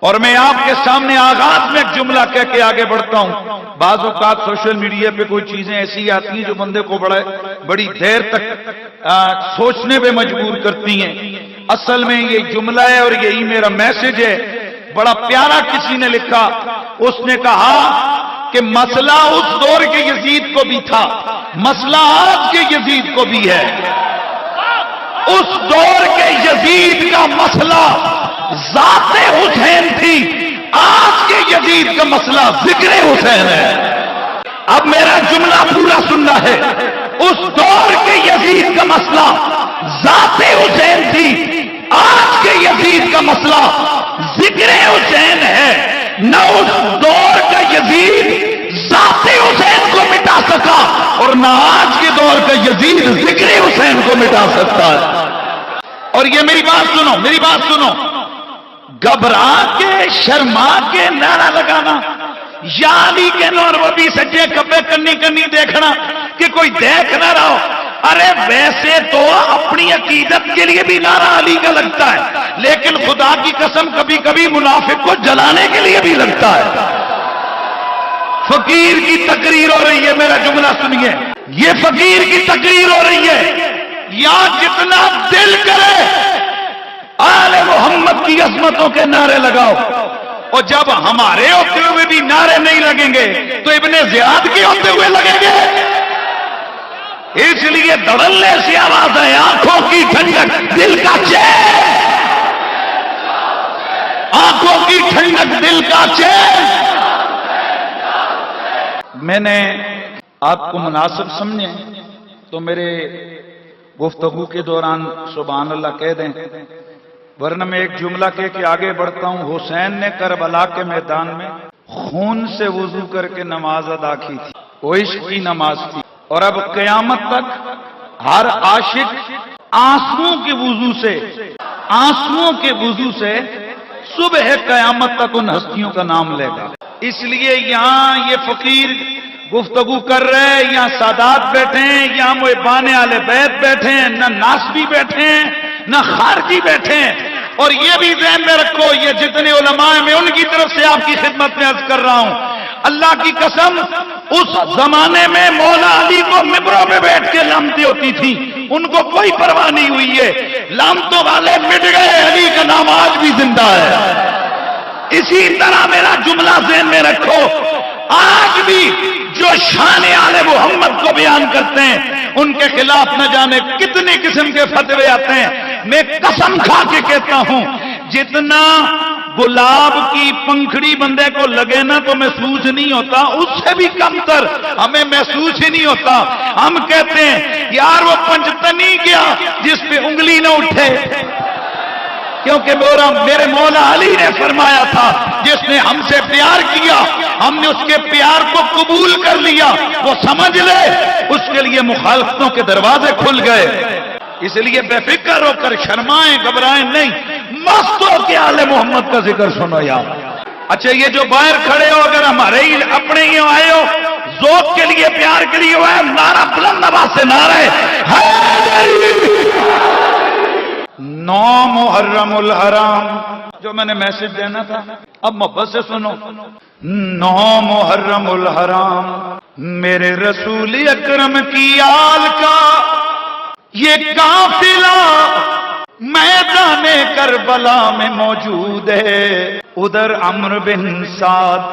اور میں آپ کے سامنے آغاز میں ایک جملہ کہہ کے آگے بڑھتا ہوں۔ بعض اوقات سوشل میڈیا پہ کوئی چیزیں ایسی آتی ہیں جو بندے کو بڑی دیر تک سوچنے پہ مجبور کرتی ہیں۔ اصل میں یہ جملہ ہے اور یہی میرا میسج ہے۔ بڑا پیارا کسی نے لکھا، اس نے کہا کہ مسئلہ اس دور کے یزید کو بھی تھا، مسئلہ آج کے یزید کو بھی ہے۔ اس دور کے یزید کا مسئلہ ذات حسین تھی، آج کے یزید کا مسئلہ ذکر حسین ہے۔ اب میرا جملہ پورا سننا ہے۔ اس دور کے یزید کا مسئلہ ذات حسین تھی، آج کے یزید کا مسئلہ ذکر حسین ہے۔ نہ اس دور کا یزید ذات حسین کو مٹا سکا اور نہ آج کے دور کا یزید ذکر حسین کو مٹا سکتا ہے۔ اور یہ میری بات سنو، میری بات سنو، گھبرا کے شرما کے نعرہ لگانا یا علی کے نور وہ بھی سجے کبے کنی کنی دیکھنا کہ کوئی دیکھ نہ رہا ہو۔ ارے ویسے تو اپنی عقیدت کے لیے بھی نعرہ علی کا لگتا ہے، لیکن خدا کی قسم کبھی کبھی منافق کو جلانے کے لیے بھی لگتا ہے۔ فقیر کی تقریر ہو رہی ہے، میرا جملہ سنیے، یہ فقیر کی تقریر ہو رہی ہے۔ یا جتنا دل کرے آل محمد کی عظمتوں کے نعرے لگاؤ، اور جب ہمارے ہوتے ہوئے بھی نعرے نہیں لگیں گے تو ابن زیاد کے ہوتے ہوئے لگیں گے۔ اس لیے دھڑلے سے آواز ہے، آنکھوں کی ٹھنڈک دل کا چین، آنکھوں کی ٹھنڈک دل کا چین۔ میں نے آپ کو مناسب سمجھے تو میرے گفتگو کے دوران سبحان اللہ کہہ دیں، ورنہ میں ایک جملہ کہہ کے آگے بڑھتا ہوں۔ حسین نے کربلا کے میدان میں خون سے وضو کر کے نماز ادا کی تھی، وہ عشق کی نماز تھی، اور اب قیامت تک ہر عاشق آنسوؤں کے وضو سے، آنسوؤں کے وضو سے صبح قیامت تک ان ہستیوں کا نام لے گا۔ اس لیے یہاں یہ فقیر گفتگو کر رہے ہیں، یہاں سادات بیٹھے ہیں، یہاں محبان اہل بیت بیٹھے ہیں، نہ ناسبی بیٹھے ہیں نہ خارجی بیٹھے ہیں۔ اور یہ بھی ذہن میں رکھو، یہ جتنے علماء ہیں میں ان کی طرف سے آپ کی خدمت میں عرض کر رہا ہوں، اللہ کی قسم اس زمانے میں مولا علی کو ممبروں پہ بیٹھ کے لامتیں ہوتی تھی، ان کو کوئی پرواہ نہیں ہوئی ہے۔ لامتوں والے مٹ گئے، علی کا نام آج بھی زندہ ہے۔ اسی طرح میرا جملہ ذہن میں رکھو، آج بھی جو شان آل محمد کو بیان کرتے ہیں ان کے خلاف نہ جانے کتنی قسم کے فتوے آتے ہیں۔ میں قسم کھا کے کہتا ہوں، جتنا گلاب کی پنکھڑی بندے کو لگے نا تو محسوس نہیں ہوتا، اس سے بھی کم تر ہمیں محسوس ہی نہیں ہوتا۔ ہم کہتے ہیں یار وہ پنجتنی کیا جس پہ انگلی نہ اٹھے، کیونکہ میرے مولا علی نے فرمایا تھا جس نے ہم سے پیار کیا ہم نے اس کے پیار کو قبول کر لیا، وہ سمجھ لے اس کے لیے مخالفتوں کے دروازے کھل گئے۔ اس لیے بے فکر ہو کر شرمائیں گھبرائیں نہیں، مست ہو کے آل محمد کا ذکر سنو یار۔ اچھا یہ جو باہر کھڑے ہو اگر ہمارے ہی اپنے ہی آئے ہو، ذوق کے لیے پیار کے لیے ہوا ہے، نعرہ بلند آواز سے نعرہ نو محرم الحرام، جو میں نے میسج دینا تھا اب محبت سے سنو۔ نو محرم الحرام میرے رسول اکرم کی آل کا یہ قافلہ میدان کربلا میں موجود ہے۔ ادھر عمرو بن سعد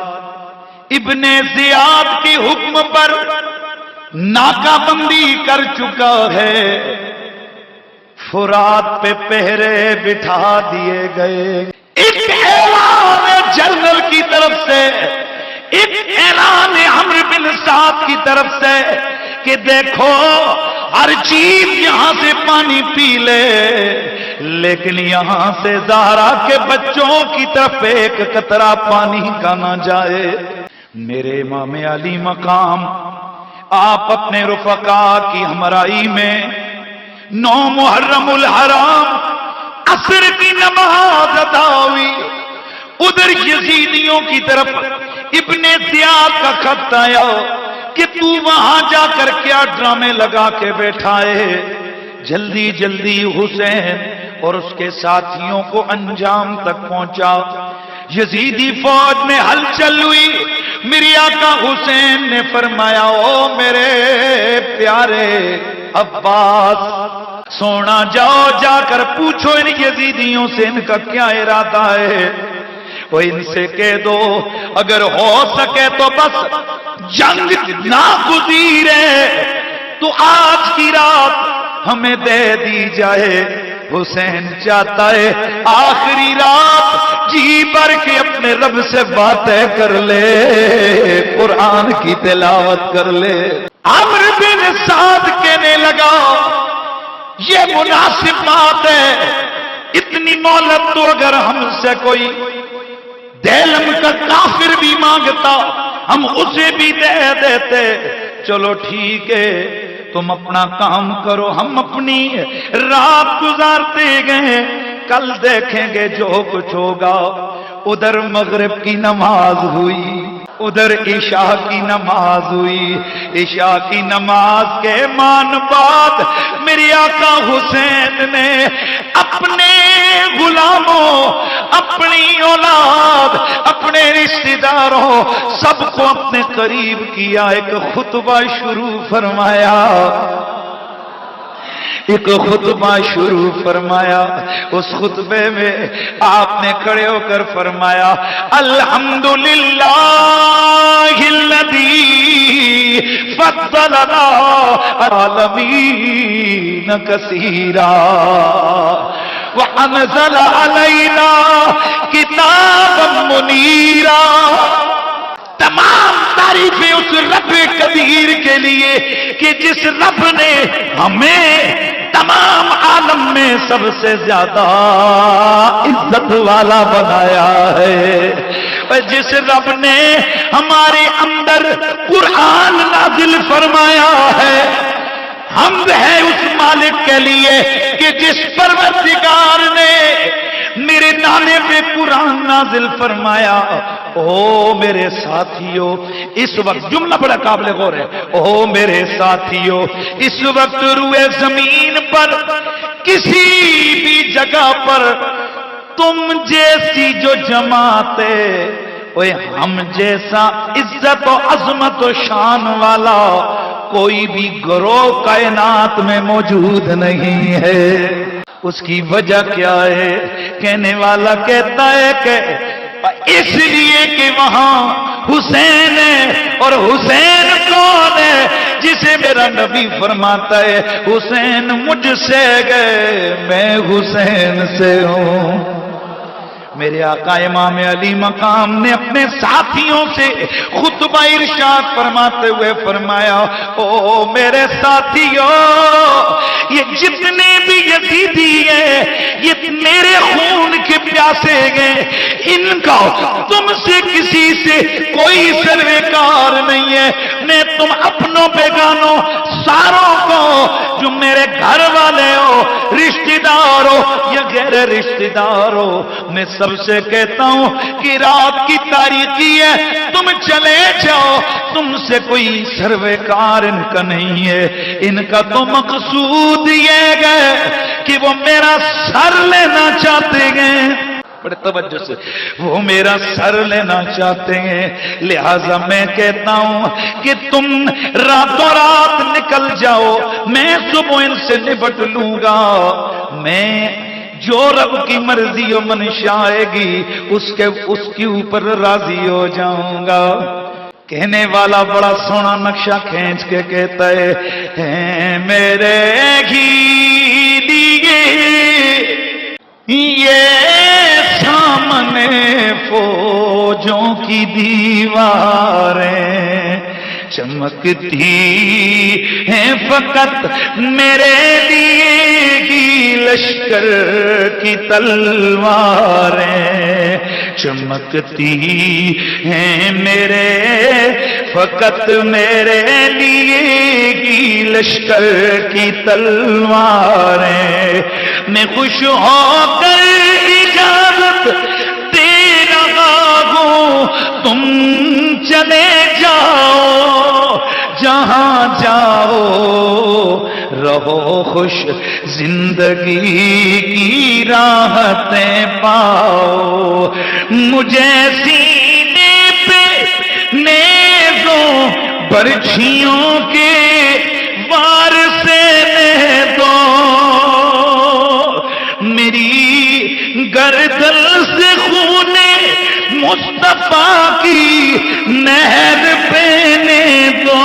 ابن زیاد کی حکم پر ناکہ بندی کر چکا ہے، فرات پہ پہرے بٹھا دیے گئے۔ ایک اعلان جنرل کی طرف سے، ایک اعلان عمرو بن سعد کی طرف سے کہ دیکھو ہر چیز یہاں سے پانی پی لے، لیکن یہاں سے زہرا کے بچوں کی طرف ایک قطرہ پانی کا نہ جائے۔ میرے امام علی مقام آپ اپنے رفقا کی ہمراہی میں نو محرم الحرام عصر کی نماز ادا ہوئی، ادھر یزیدیوں کی طرف ابن زیاد کا خط آیا کہ تو وہاں جا کر کیا ڈرامے لگا کے بیٹھا ہے، جلدی جلدی حسین اور اس کے ساتھیوں کو انجام تک پہنچا۔ یزیدی فوج میں ہلچل ہوئی، میری آقا حسین نے فرمایا او میرے پیارے عباس، سونا جاؤ جا کر پوچھو ان یزیدیوں سے ان کا کیا ارادہ ہے، وہ ان سے کہہ دو اگر ہو سکے تو بس جنگ ناگزیر تو آج کی رات ہمیں دے دی جائے۔ حسین چاہتا ہے آخری رات جی بھر کے اپنے رب سے باتیں کر لے، قرآن کی تلاوت کر لے۔ عمرو بن سعد کہنے لگا یہ مناسب بات ہے، اتنی مہلت تو اگر ہم سے کوئی دیلم کا کافر بھی مانگتا ہم اسے بھی دے دیتے۔ چلو ٹھیک ہے تم اپنا کام کرو، ہم اپنی رات گزارتے گئے، کل دیکھیں گے جو کچھ ہوگا۔ ادھر مغرب کی نماز ہوئی، ادھر عشاء کی نماز ہوئی۔ عشاء کی نماز کے مان بعد میرے آقا حسین نے اپنے غلاموں، اپنی اولاد، اپنے رشتہ داروں سب کو اپنے قریب کیا، ایک خطبہ شروع فرمایا، ایک خطبہ شروع فرمایا۔ اس خطبے میں آپ نے کھڑے ہو کر فرمایا الحمدللہ الذی فضلنا العالمین کثیرا وانزل علینا کتابا منیرا۔ تمام تعریفیں اس رب قدیر کے لیے کہ جس رب نے ہمیں تمام عالم میں سب سے زیادہ عزت والا بنایا ہے، جس رب نے ہمارے اندر قرآن نازل فرمایا ہے۔ حمد ہے اس مالک کے لیے کہ جس پروردگار نے میرے نانے پہ قرآن نازل فرمایا۔ او میرے ساتھیوں، اس وقت جملہ بڑا قابل غور ہے، او میرے ساتھیوں، اس وقت روئے زمین پر کسی بھی جگہ پر تم جیسی جو جماعت ہے، اوے ہم جیسا عزت و عظمت و شان والا کوئی بھی گروہ کائنات میں موجود نہیں ہے۔ اس کی وجہ کیا ہے؟ کہنے والا کہتا ہے کہ اس لیے کہ وہاں حسین ہے، اور حسین کون ہے؟ جسے میرا نبی فرماتا ہے حسین مجھ سے گئے میں حسین سے ہوں۔ میرے آقا امام علی مقام نے اپنے ساتھیوں سے خطبہ ارشاد فرماتے ہوئے فرمایا او میرے ساتھیوں، یہ جتنے بھی یزیدی ہیں یہ میرے خون کے پیاسے گئے، ان کا تم سے کسی سے کوئی سروکار نہیں ہے۔ میں تم اپنوں بیگانوں ساروں کو جو میرے گھر والے ہو، رشتہ دار ہو یا غیر رشتہ دار ہو، میں سب سے کہتا ہوں کہ رات کی تاریکی ہے، تم چلے جاؤ، تم سے کوئی سروکار ان کا نہیں ہے۔ ان کا تو مقصود یہ ہے کہ وہ میرا سر لینا چاہتے ہیں، بڑے توجہ سے، وہ میرا سر لینا چاہتے ہیں۔ لہذا میں کہتا ہوں کہ تم راتوں رات نکل جاؤ، میں صبح ان سے نبٹ لوں گا۔ میں جو رب کی مرضی و منشا آئے گی اس کے اوپر راضی ہو جاؤں گا۔ کہنے والا بڑا سونا نقشہ کھینچ کے کہتا ہے میرے ہی لیے یہ سامنے فوجوں کی دیواریں چمکتی ہیں، فقط میرے لیے ہی لشکر کی تلواریں چمکتی ہیں، میرے فقط میرے لیے ہی لشکر کی تلواریں۔ میں خوش ہو کر اجازت دے رہا ہوں، تم چلے جاؤ جہاں جاؤ، رہو خوش زندگی کی راحتیں پاؤ، مجھے سینے پہ نیزوں برچھیوں کے وار سے لے دو، میری گردن سے خون مصطفیٰ کی نہر بہنے دو،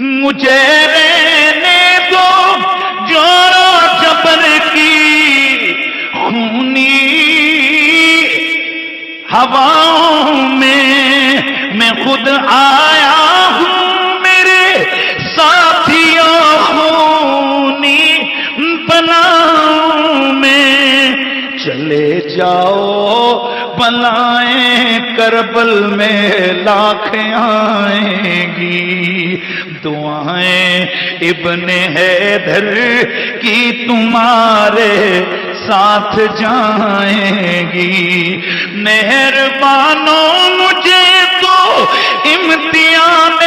مجھے رہنے دو جور و جبر کی خونی ہواؤں میں خود آیا ہوں، میرے ساتھیوں خونی بلاؤں میں چلے جاؤ، بلائیں کربل میں لاکھ آئیں گی، دعائیں ابن حیدر کی تمہارے ساتھ جائیں گی، مہربانوں مجھے تو امتحان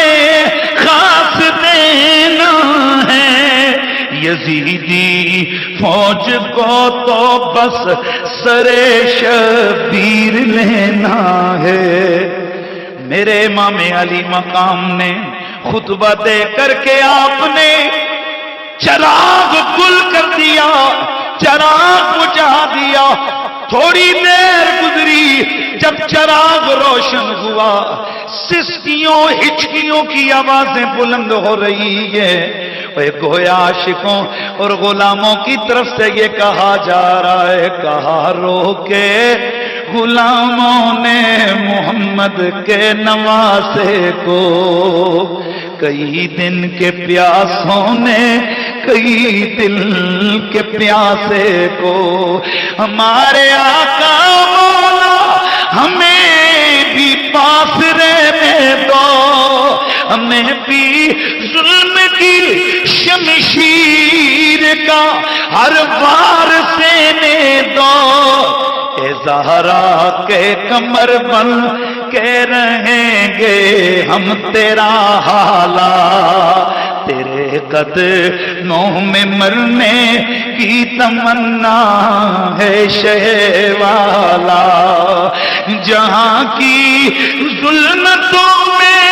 خاص دینا ہے، یزیدی فوج کو تو بس سر شبیر لینا ہے۔ میرے امام علی مقام نے خطبہ دے کر کے آپ نے چراغ گل کر دیا، چراغ بجھا دیا، تھوڑی دیر گزری، جب چراغ روشن ہوا سسکیوں ہچکیوں کی آوازیں بلند ہو رہی ہے، گویا عاشقوں اور غلاموں کی طرف سے یہ کہا جا رہا ہے، کہا رو کے غلاموں نے محمد کے نواسے کو، کئی دن کے پیاسوں نے کئی دل کے پیاسے کو، ہمارے آقا مولا ہمیں بھی پاس رہنے دو، ہمیں بھی ظلم کی شمشیر کا ہر وار سہنے دو، اے زہرا کے کمر بن کے رہیں گے ہم تیرا حالا، تیرے قدموں میں مرنے کی تمنا ہے شہ والا، جہاں کی ظلمتوں میں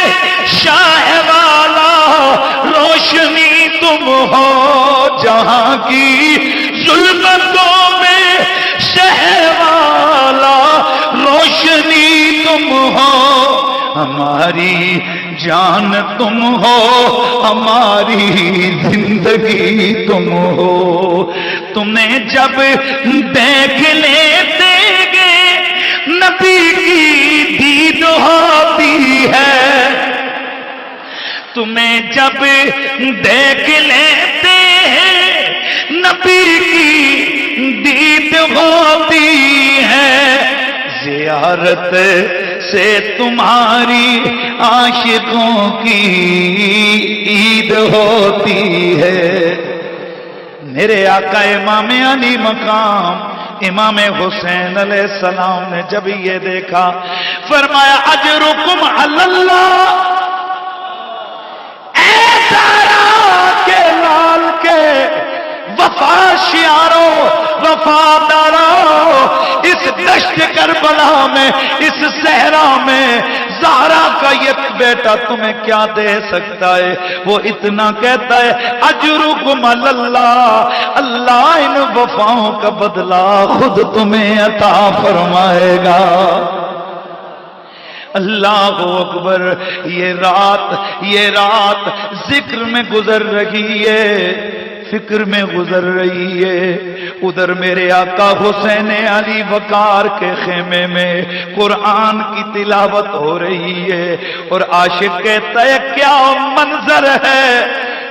شاہ والا روشنی تم ہو، جہاں کی ظلمتوں میں شاہ والا روشنی تم ہو، ہماری جان تم ہو، ہماری زندگی تم ہو، تمہیں جب دیکھ لیتے گے نبی کی دید ہوتی ہے، تمہیں جب دیکھ لیتے ہیں نبی کی دید ہوتی ہے، زیارت سے تمہاری عاشقوں کی عید ہوتی ہے۔ میرے آقا امام علی مقام امام حسین علیہ السلام نے جب یہ دیکھا فرمایا اجرکم علی اللہ، اے زہرا کے لال کے وفا شیاروں وفاداروں، اس دشت کربلا میں اس صحرا میں زہرا کا یہ بیٹا تمہیں کیا دے سکتا ہے؟ وہ اتنا کہتا ہے اجرکم علی اللہ، اللہ ان وفاؤں کا بدلہ خود تمہیں عطا فرمائے گا۔ اللہ اکبر۔ یہ رات ذکر میں گزر رہی ہے، فکر میں گزر رہی ہے۔ ادھر میرے آقا حسین علی وقار کے خیمے میں قرآن کی تلاوت ہو رہی ہے، اور عاشق کہتا ہے کیا منظر ہے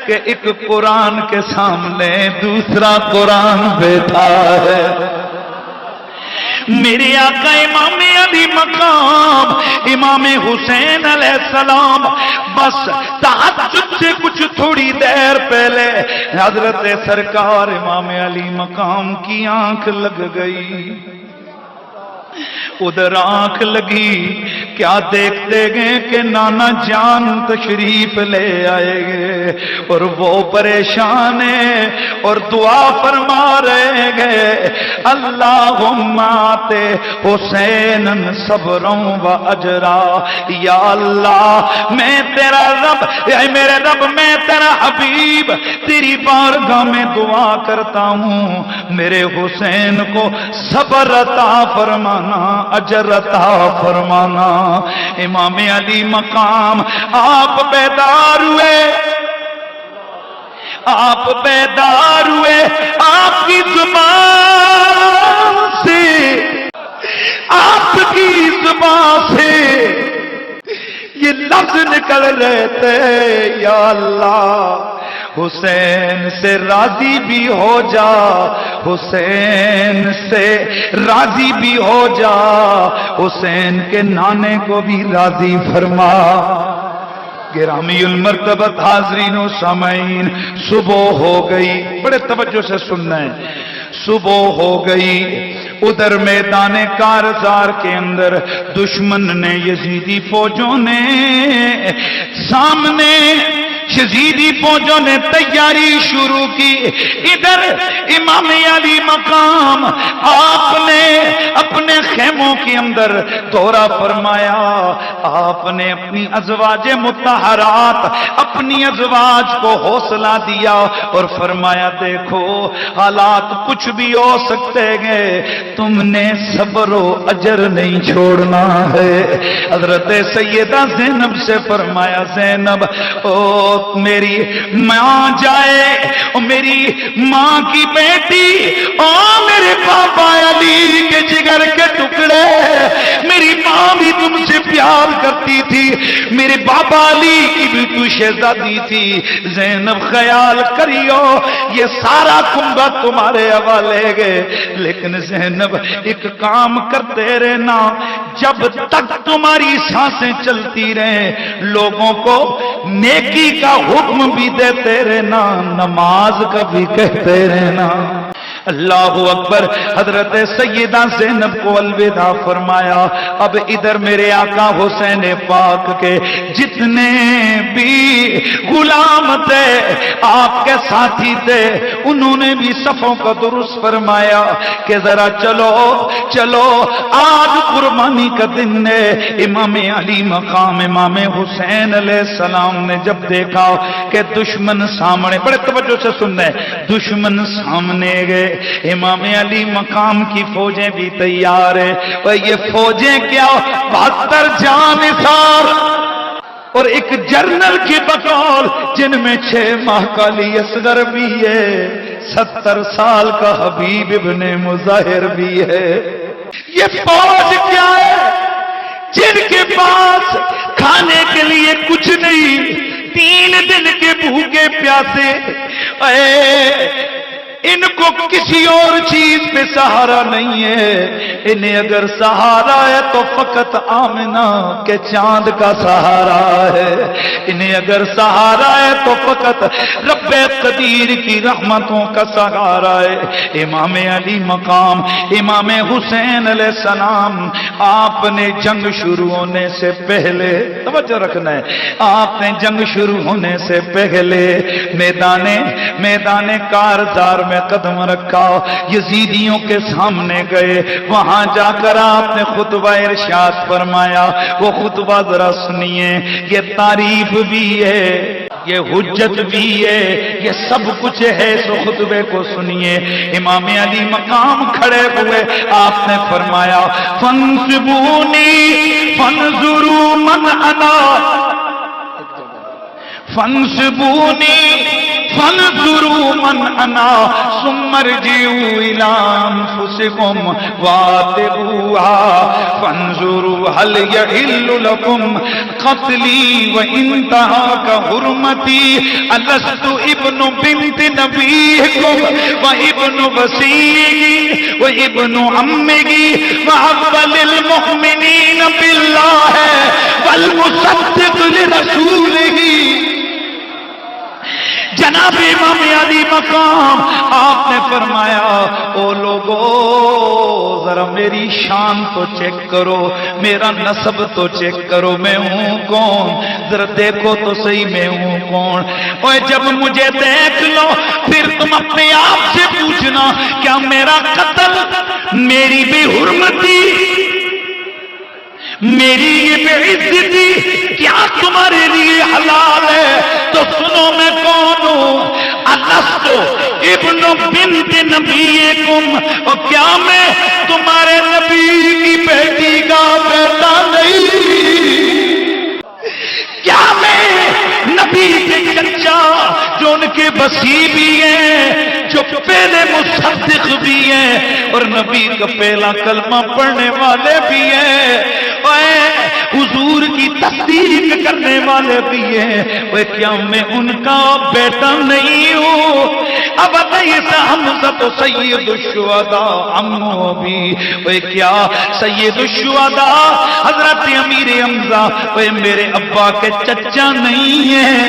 کہ ایک قرآن کے سامنے دوسرا قرآن بیٹھا ہے۔ میرے آقا امام علی مقام امام حسین علیہ السلام بس تہجد سے کچھ تھوڑی دیر پہلے حضرت سرکار امام علی مقام کی آنکھ لگ گئی۔ ادھر آنکھ لگی، کیا دیکھتے گئے کہ نانا جان تشریف لے آئے گے اور وہ پریشان ہے اور دعا فرما رہے گئے، اللہم آتے حسین صبروں و اجرا، یا اللہ میں تیرا رب، اے میرے رب میں تیرا حبیب تیری بارگاہ میں دعا کرتا ہوں، میرے حسین کو صبر عطا فرمانا، اجر عطا فرمانا۔ امام علی مقام آپ بیدار ہوئے، آپ بیدار ہوئے، آپ کی زبان سے، آپ کی زبان سے یہ لفظ نکل رہے تھے، یا اللہ حسین سے راضی بھی ہو جا، حسین سے راضی بھی ہو جا، حسین کے نانے کو بھی راضی فرما۔ گرامی المرتبت حاضرین و سامعین، صبح ہو گئی، بڑے توجہ سے سننا ہے، صبح ہو گئی، ادھر میدان کارزار کے اندر دشمن نے، یزیدی فوجوں نے سامنے، یزیدی فوجوں نے تیاری شروع کی، ادھر امام علی مقام آپ نے اپنے خیموں کے اندر دورہ فرمایا، آپ نے اپنی ازواج مطہرات، اپنی ازواج کو حوصلہ دیا اور فرمایا دیکھو حالات کچھ بھی ہو سکتے ہیں، تم نے صبر و اجر نہیں چھوڑنا ہے۔ حضرت سیدہ زینب سے فرمایا زینب او میری ماں جائے، او میری ماں کی بیٹی، او میرے پاپا علی کے جگر کے ٹکڑے، میری ماں بھی تم سے پیار کرتی تھی، میرے بابا علی کی بھی تو شہزادی تھی، زینب خیال کریو یہ سارا کنبہ تمہارے حوالے گئے، لیکن زینب ایک کام کرتے رہنا، جب تک تمہاری سانسیں چلتی رہیں لوگوں کو نیکی کا حکم بھی دیتے رہنا، نماز کا بھی کہتے رہنا۔ اللہ اکبر۔ حضرت سیدہ زینب کو الوداع فرمایا۔ اب ادھر میرے آقا حسین پاک کے جتنے بھی غلام تھے، آپ کے ساتھی تھے، انہوں نے بھی صفوں کا درست فرمایا کہ ذرا چلو چلو آج قربانی کا دن ہے۔ امام علی مقام امام حسین علیہ السلام نے جب دیکھا کہ دشمن سامنے، بڑے توجہ سے سننا ہے، دشمن سامنے گئے، امام علی مقام کی فوجیں بھی تیار ہیں، اور یہ فوجیں کیا 72 جانثار اور ایک جرنل کی بقول، جن میں 6 ماہ کا علی اصغر بھی ہے، 70 سال کا حبیب ابن مظاہر بھی ہے۔ یہ فوج کیا ہے؟ جن کے پاس کھانے کے لیے کچھ نہیں، 3 دن کے بھوکے پیاسے، ان کو کسی اور چیز پہ سہارا نہیں ہے، انہیں اگر سہارا ہے تو فقط آمنہ کے چاند کا سہارا ہے، انہیں اگر سہارا ہے تو فقط رب قدیر کی رحمتوں کا سہارا ہے۔ امام علی مقام امام حسین علیہ السلام، آپ نے جنگ شروع ہونے سے پہلے، توجہ رکھنا ہے، آپ نے جنگ شروع ہونے سے پہلے میدان کارزار میں قدم رکھا، یزیدیوں کے سامنے گئے، وہاں جا کر آپ نے خطبہ ارشاد فرمایا۔ وہ خطبہ ذرا سنیے، یہ تعریف بھی ہے، یہ حجت بھی ہے، یہ سب کچھ ہے، سو خطبے کو سنیے۔ امام علی مقام کھڑے ہوئے، آپ نے فرمایا فانصبونی فانظروا من انا، فانصبونی فانظروا من انا ثم ارجعوا الى انفسكم واتقوها فانظروا هل يحل لكم قتلي وان تهاك حرمتي الست ابن بنت نبيكم وابن وصيه وابن عمه وافضل المؤمنين بالله والمصدق لرسوله۔ جناب جناب امام علی مقام آپ نے فرمایا او لوگو ذرا میری شان تو چیک کرو، میرا نسب تو چیک کرو، میں ہوں کون، ذرا دیکھو تو صحیح میں ہوں کون۔ اور جب مجھے دیکھ لو پھر تم اپنے آپ سے پوچھنا کیا میرا قتل، میری بے حرمتی، میری یہ بے عزتی کیا تمہارے لیے حلال ہے؟ تو سنو میں کون ہوں، الست ابن بنت نبیکم، اور کیا میں تمہارے نبی کی بیٹی کا بیٹا نہیں؟ کیا میں نبی کے چچا جو ان کے وصی بھی ہیں، جو پہلے مصدق بھی ہیں اور نبی کا پہلا کلمہ پڑھنے والے بھی ہیں، حضور کی تصدیق کرنے والے بھی ہیں، وہ کیا میں ان کا بیٹا نہیں ہوں؟ اب لیس حمزہ سید الشہداء عمو ابی، وہ کیا سید الشہداء حضرت امیر حمزہ وہ میرے ابا کے چچا نہیں ہیں؟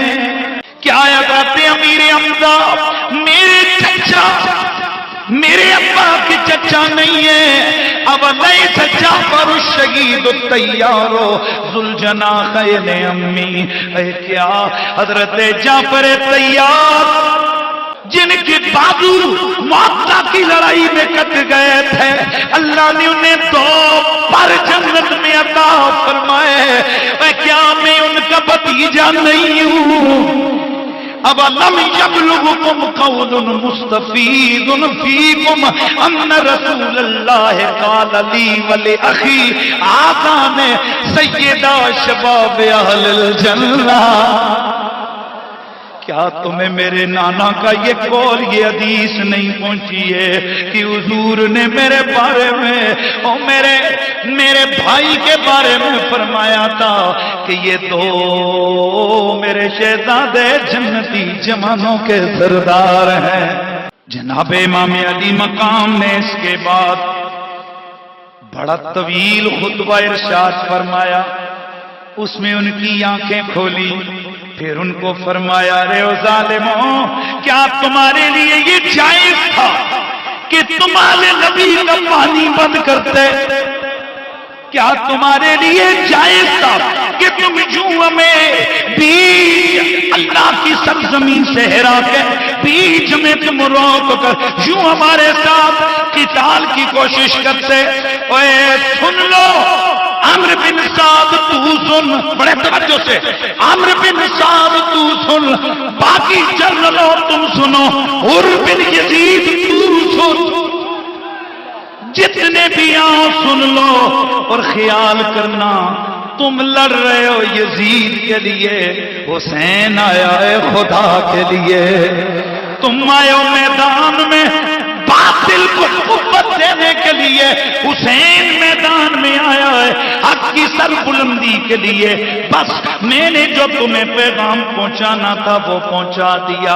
کیا حضرت امیر حمزہ میرے چچا، میرے ابا کے چچا نہیں ہے؟ اب لیس جعفر الشہید الطیار ذو الجناحین امی، اے کیا حضرت جعفر طیار جن کے بازو معطا کی لڑائی میں کٹ گئے تھے، اللہ نے انہیں 2 پر جنت میں عطا فرمائے، اے کیا میں ان کا بھتیجا نہیں ہوں؟ اب لم یبلغکم قول مستفید فیکم ان رسول اللہ قال لی ولاخی آذان سیدہ شباب اہل الجنہ۔ کیا تمہیں میرے نانا کا یہ قول، یہ حدیث نہیں پہنچی ہے کہ حضور نے میرے بارے میں اور میرے بھائی کے بارے میں فرمایا تھا کہ یہ 2 میرے شہزادے جنتی جوانوں کے سردار ہیں؟ جناب امام علی مقام نے اس کے بعد بڑا طویل خطبہ ارشاد فرمایا، اس میں ان کی آنکھیں کھولی، پھر ان کو فرمایا رے او ظالموں، کیا تمہارے لیے یہ جائز تھا کہ تمہارے نبی کا پانی بند کرتے؟ کیا تمہارے لیے جائز تھا کہ تم جوں میں بیچ اللہ کی سرزمین سے ہرا کے بیچ میں تم روک کر یوں ہمارے ساتھ قتال کی کوشش کرتے؟ اے سن لو عمرو بن سعد تو سن، بڑے توجہ سے، عمرو بن سعد تو سن، باقی جنرلوں تم سنو، حر بن یزید تو سن، جتنے بھی آؤ سن لو اور خیال کرنا تم لڑ رہے ہو یزید کے لیے، حسین آیا ہے خدا کے لیے، تم آئے ہو میدان میں باطل کو قوت دینے کے لیے، حسین میدان میں آیا ہے حق کی سر بلندی کے لیے، بس میں نے جو تمہیں پیغام پہنچانا تھا وہ پہنچا دیا،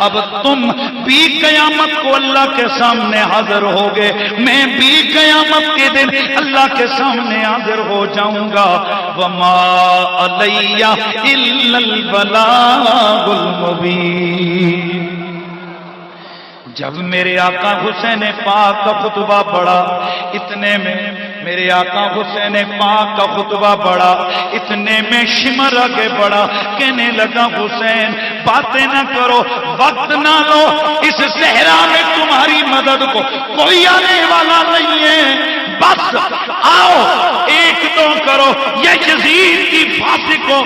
اب تم بھی قیامت کو اللہ کے سامنے حاضر ہوگے، میں بھی قیامت کے دن اللہ کے سامنے حاضر ہو جاؤں گا، وما علی الا البلاغ المبین۔ جب میرے آقا حسین پاک کا خطبہ پڑھا، اتنے میں میرے آقا حسین پاک کا خطبہ پڑھا، اتنے میں شمر آگے بڑھا، کہنے لگا حسین باتیں نہ کرو، وقت نہ لو، اس صحرا میں تمہاری مدد کو کوئی آنے والا نہیں ہے، بس آؤ 1-2 کرو، یا یزید کی پھانسی کو،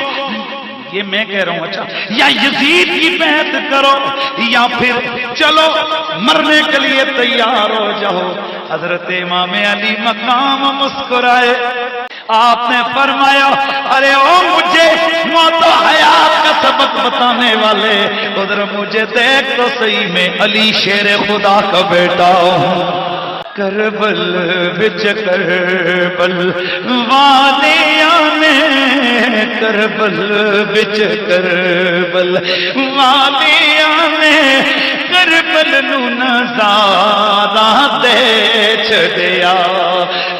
یہ میں کہہ رہا ہوں اچھا، یا یزید کی بیعت کرو یا پھر چلو مرنے کے لیے تیار ہو جاؤ۔ حضرت امام علی مقام مسکرائے، آپ نے فرمایا ارے او مجھے موت و حیات کا سبق بتانے والے، ادھر مجھے دیکھ تو صحیح میں علی شیر خدا کا بیٹا ہوں۔ کربل بچ کربل والیاں نے، کربل بچ کربل والیاں نے، کربل نو نظارہ دے چھڑیا،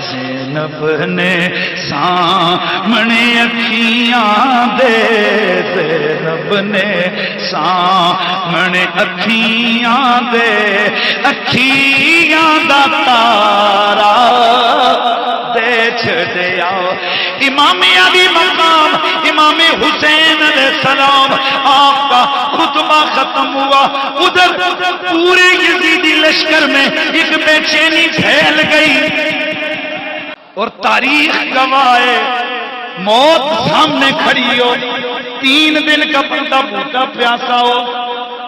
زینب اپنے سامنے اکھیاں دے رب نے سامنے اکھیاں دے اکھیاں دا تارا دے چھڑیا امام علی مقام امام حسین علیہ السلام آپ کا خطبہ ختم ہوا ادھر پورے یزیدی لشکر میں ایک بے چینی پھیل گئی اور تاریخ گواہ موت سامنے کھڑی ہو 3 دن کا بندہ بھوکا پیاسا ہو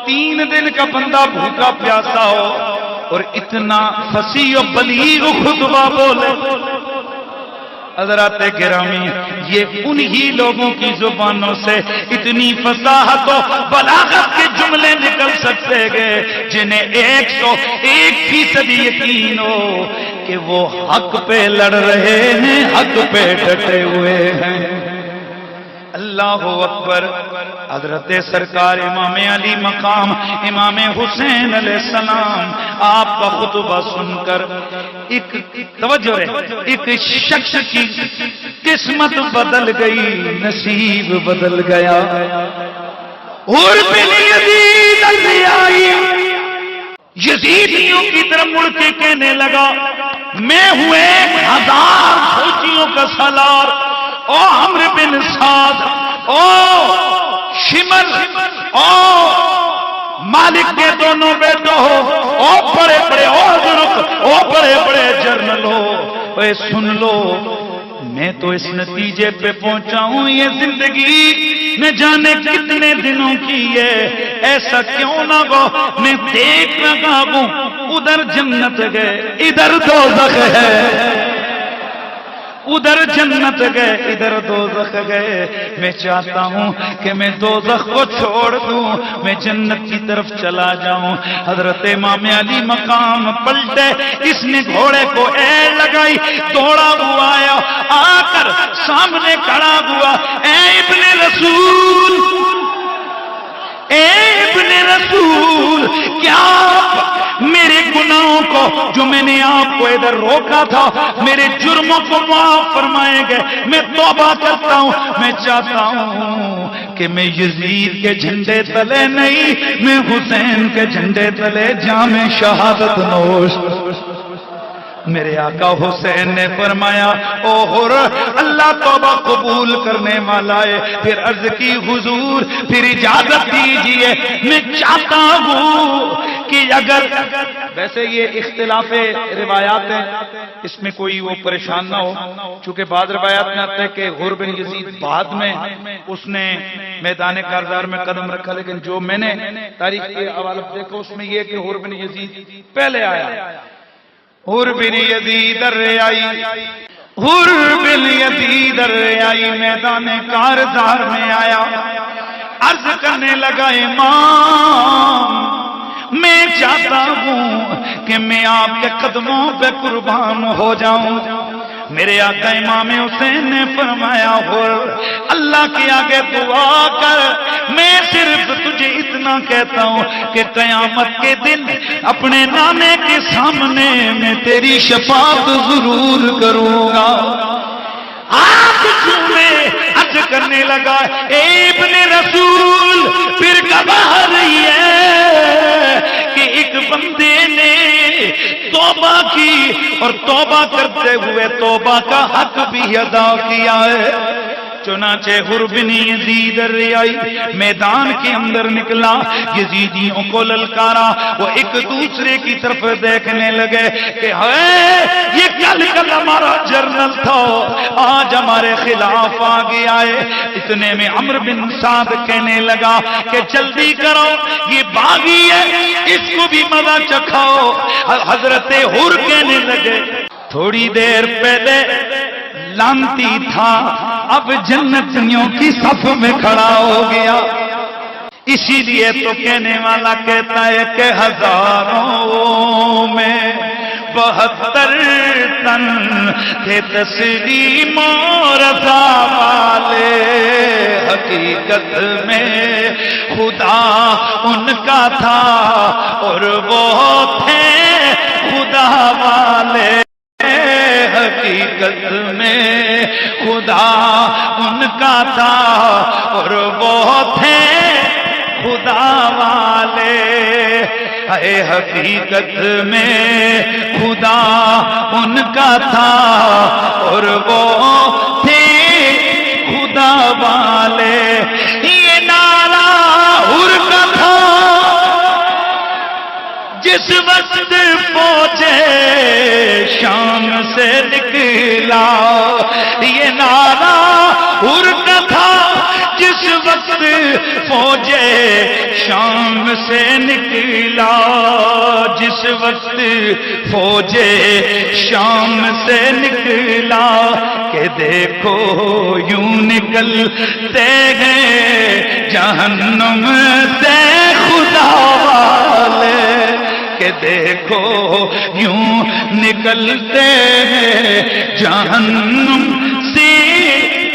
3 دن کا بندہ بھوکا پیاسا ہو اور اتنا فصیح و بلیغ خطبہ بولے حضرات گرامی یہ انہی لوگوں کی زبانوں سے اتنی فصاحت و بلاغت کے جملے نکل سکتے گئے جنہیں 101% یقین ہو کہ وہ حق پہ لڑ رہے ہیں حق پہ ڈٹے ہوئے ہیں اللہ اکبر حضرت سرکار امام علی مقام امام حسین علیہ السلام آپ کا خطبہ سن کر ایک توجہ رہے ایک شخص کی قسمت بدل گئی نصیب بدل گیا اور بن یزید الریائی یزیدیوں کی طرف مڑ کے کہنے لگا میں ہوں 1000 فوجیوں کا سالار او عمرو بن سعد او شمر او مالک کے دونوں بیٹوں ہو او بڑے بڑے او بڑے بڑے جرنل ہو اے سن لو میں تو اس نتیجے پہ پہنچا ہوں یہ زندگی میں جانے کتنے دنوں کی ہے ایسا کیوں نہ ہو میں دیکھ رہا ہوں ادھر جنت گئے ادھر دوزخ ہے ادھر جنت گئے ادھر دوزخ گئے میں چاہتا ہوں کہ میں دوزخ کو چھوڑ دوں میں جنت کی طرف چلا جاؤں حضرت امام علی مقام پلٹے اس نے گھوڑے کو ایل لگائی دوڑا ہوا آیا آ کر سامنے کھڑا ہوا اے ابن رسول اے ابن رسول کیا میرے گناہوں کو جو میں نے آپ کو ادھر روکا تھا میرے جرموں کو معاف فرمائے گئے میں توبہ کرتا ہوں میں چاہتا ہوں کہ میں یزید کے جھنڈے تلے نہیں میں حسین کے جھنڈے تلے جام شہادت نوش میرے آقا حسین نے فرمایا او حر اللہ توبہ قبول کرنے والا ہے پھر عرض کی حضور پھر اجازت دیجئے میں چاہتا ہوں کہ اگر ویسے یہ اختلاف روایات ہیں اس میں کوئی وہ پریشان نہ ہو چونکہ بعض روایات میں آتا ہے کہ حر بن یزید بعد میں اس نے میدان کارزار میں قدم رکھا لیکن جو میں نے تاریخ کے حوالے سے دیکھا اس میں یہ کہ حر بن یزید پہلے آیا حر بن یزید الریائی حر بن یزید الریائی میدان کارزار میں آیا عرض کرنے لگا امام میں چاہتا ہوں کہ میں آپ کے قدموں پہ قربان ہو جاؤں میرے آقا امام حسین نے فرمایا حر اللہ کے آگے دعا کر میں صرف تجھے اتنا کہتا ہوں کہ قیامت کے دن اپنے نانے کے سامنے میں تیری شفاعت ضرور کروں گا آپ میں عرض کرنے لگا اے ابن رسول پھر گواہ رہی ہے کہ ایک بندے نے توبہ کی اور توبہ کرتے ہوئے توبہ کا حق بھی ادا کیا ہے چنانچہ حر بن یزید الریائی میدان کے اندر نکلا یزیدیوں کو للکارا وہ ایک دوسرے کی طرف دیکھنے لگے کہ یہ کل ہمارا جرنل تھا آج ہمارے خلاف آ گیا ہے اتنے میں عمرو بن سعد کہنے لگا کہ جلدی کرو یہ باغی ہے اس کو بھی مزہ چکھاؤ حضرت حر کہنے لگے تھوڑی دیر پہلے لانتی تھا اب جنتیوں کی صف میں کھڑا ہو گیا اسی لیے تو کہنے والا کہتا ہے کہ ہزاروں میں 72 تن تھے تسلیم و رضا والے حقیقت میں خدا ان کا تھا اور وہ تھے خدا والے حقیقت میں خدا ان کا تھا اور وہ تھے خدا والے، اے حقیقت میں خدا ان کا تھا اور وہ تھے خدا والے۔ یہ نعرہ حر کا تھا جس وقت فوجے شام سے نکلا، یہ نعرہ حر کا تھا جس وقت فوجے شام سے نکلا، جس وقت فوجے شام سے نکلا، کہ دیکھو یوں نکلتے ہیں جہنم سے خدا والے، کہ دیکھو یوں نکلتے ہیں جہنم سے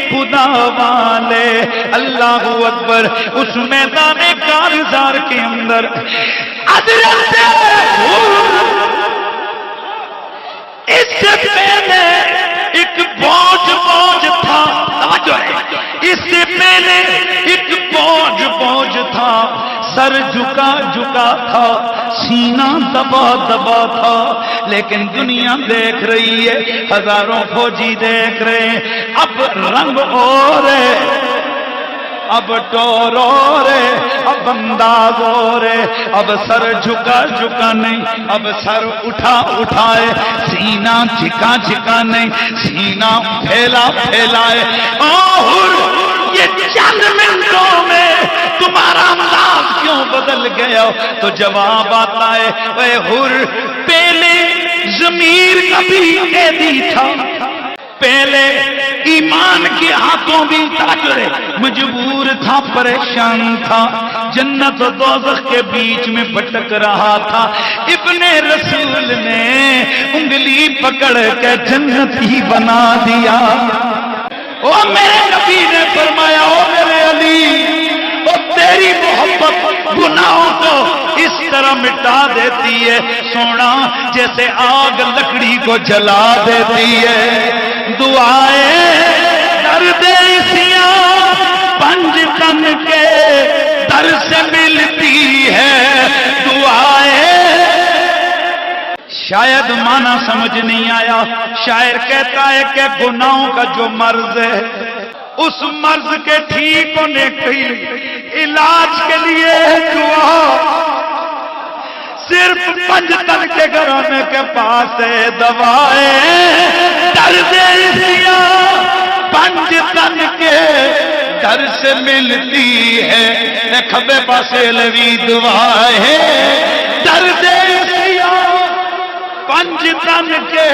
خدا والے۔ اللہ اکبر۔ اس میدان کارزار کے اندر حضرت اس سے پہلے ایک بوجھ تھا، اس سے پہلے ایک بوجھ تھا، سر جھکا تھا، سینہ دبا تھا، لیکن دنیا دیکھ رہی ہے، ہزاروں فوجی دیکھ رہے ہیں، اب رنگ اور ہے، اب ٹور اور ہے، اب انداز اور ہے، اب سر جھکا نہیں، اب سر اٹھائے، سینہ جھکا نہیں، سینہ پھیلائے۔ اور یہ چند منٹوں میں تمہارا انداز کیوں بدل گیا؟ تو جواب آتا ہے، اے حر، پہلے ضمیر کا بھی قیدی تھا، پہلے ایمان کے ہاتھوں بھی مجبور تھا، پریشان تھا، جنت و دوزخ کے بیچ میں بھٹک رہا تھا۔ ابن رسول نے انگلی پکڑ کے جنت ہی بنا دیا۔ او میرے نبی نے فرمایا، او میرے علی، او تیری محبت گناہوں کو اس طرح مٹا دیتی ہے سونا، جیسے آگ لکڑی کو جلا دیتی ہے۔ دعائیں درد سیاہ پنج تن کے در سے ملتی ہے، دعائیں۔ شاید معنی سمجھ نہیں آیا۔ شاعر کہتا ہے کہ گناہوں کا جو مرض ہے، اس مرض کے ٹھیک ہونے کے علاج کے لیے دعا صرف پنج تن کے گھرانے کے پاس ہے، دوائیں درد سیاہ پنج تن کے در سے ملتی ہے، کھبے پاسے لوی دعائیں درد سیاہ پنج تن کے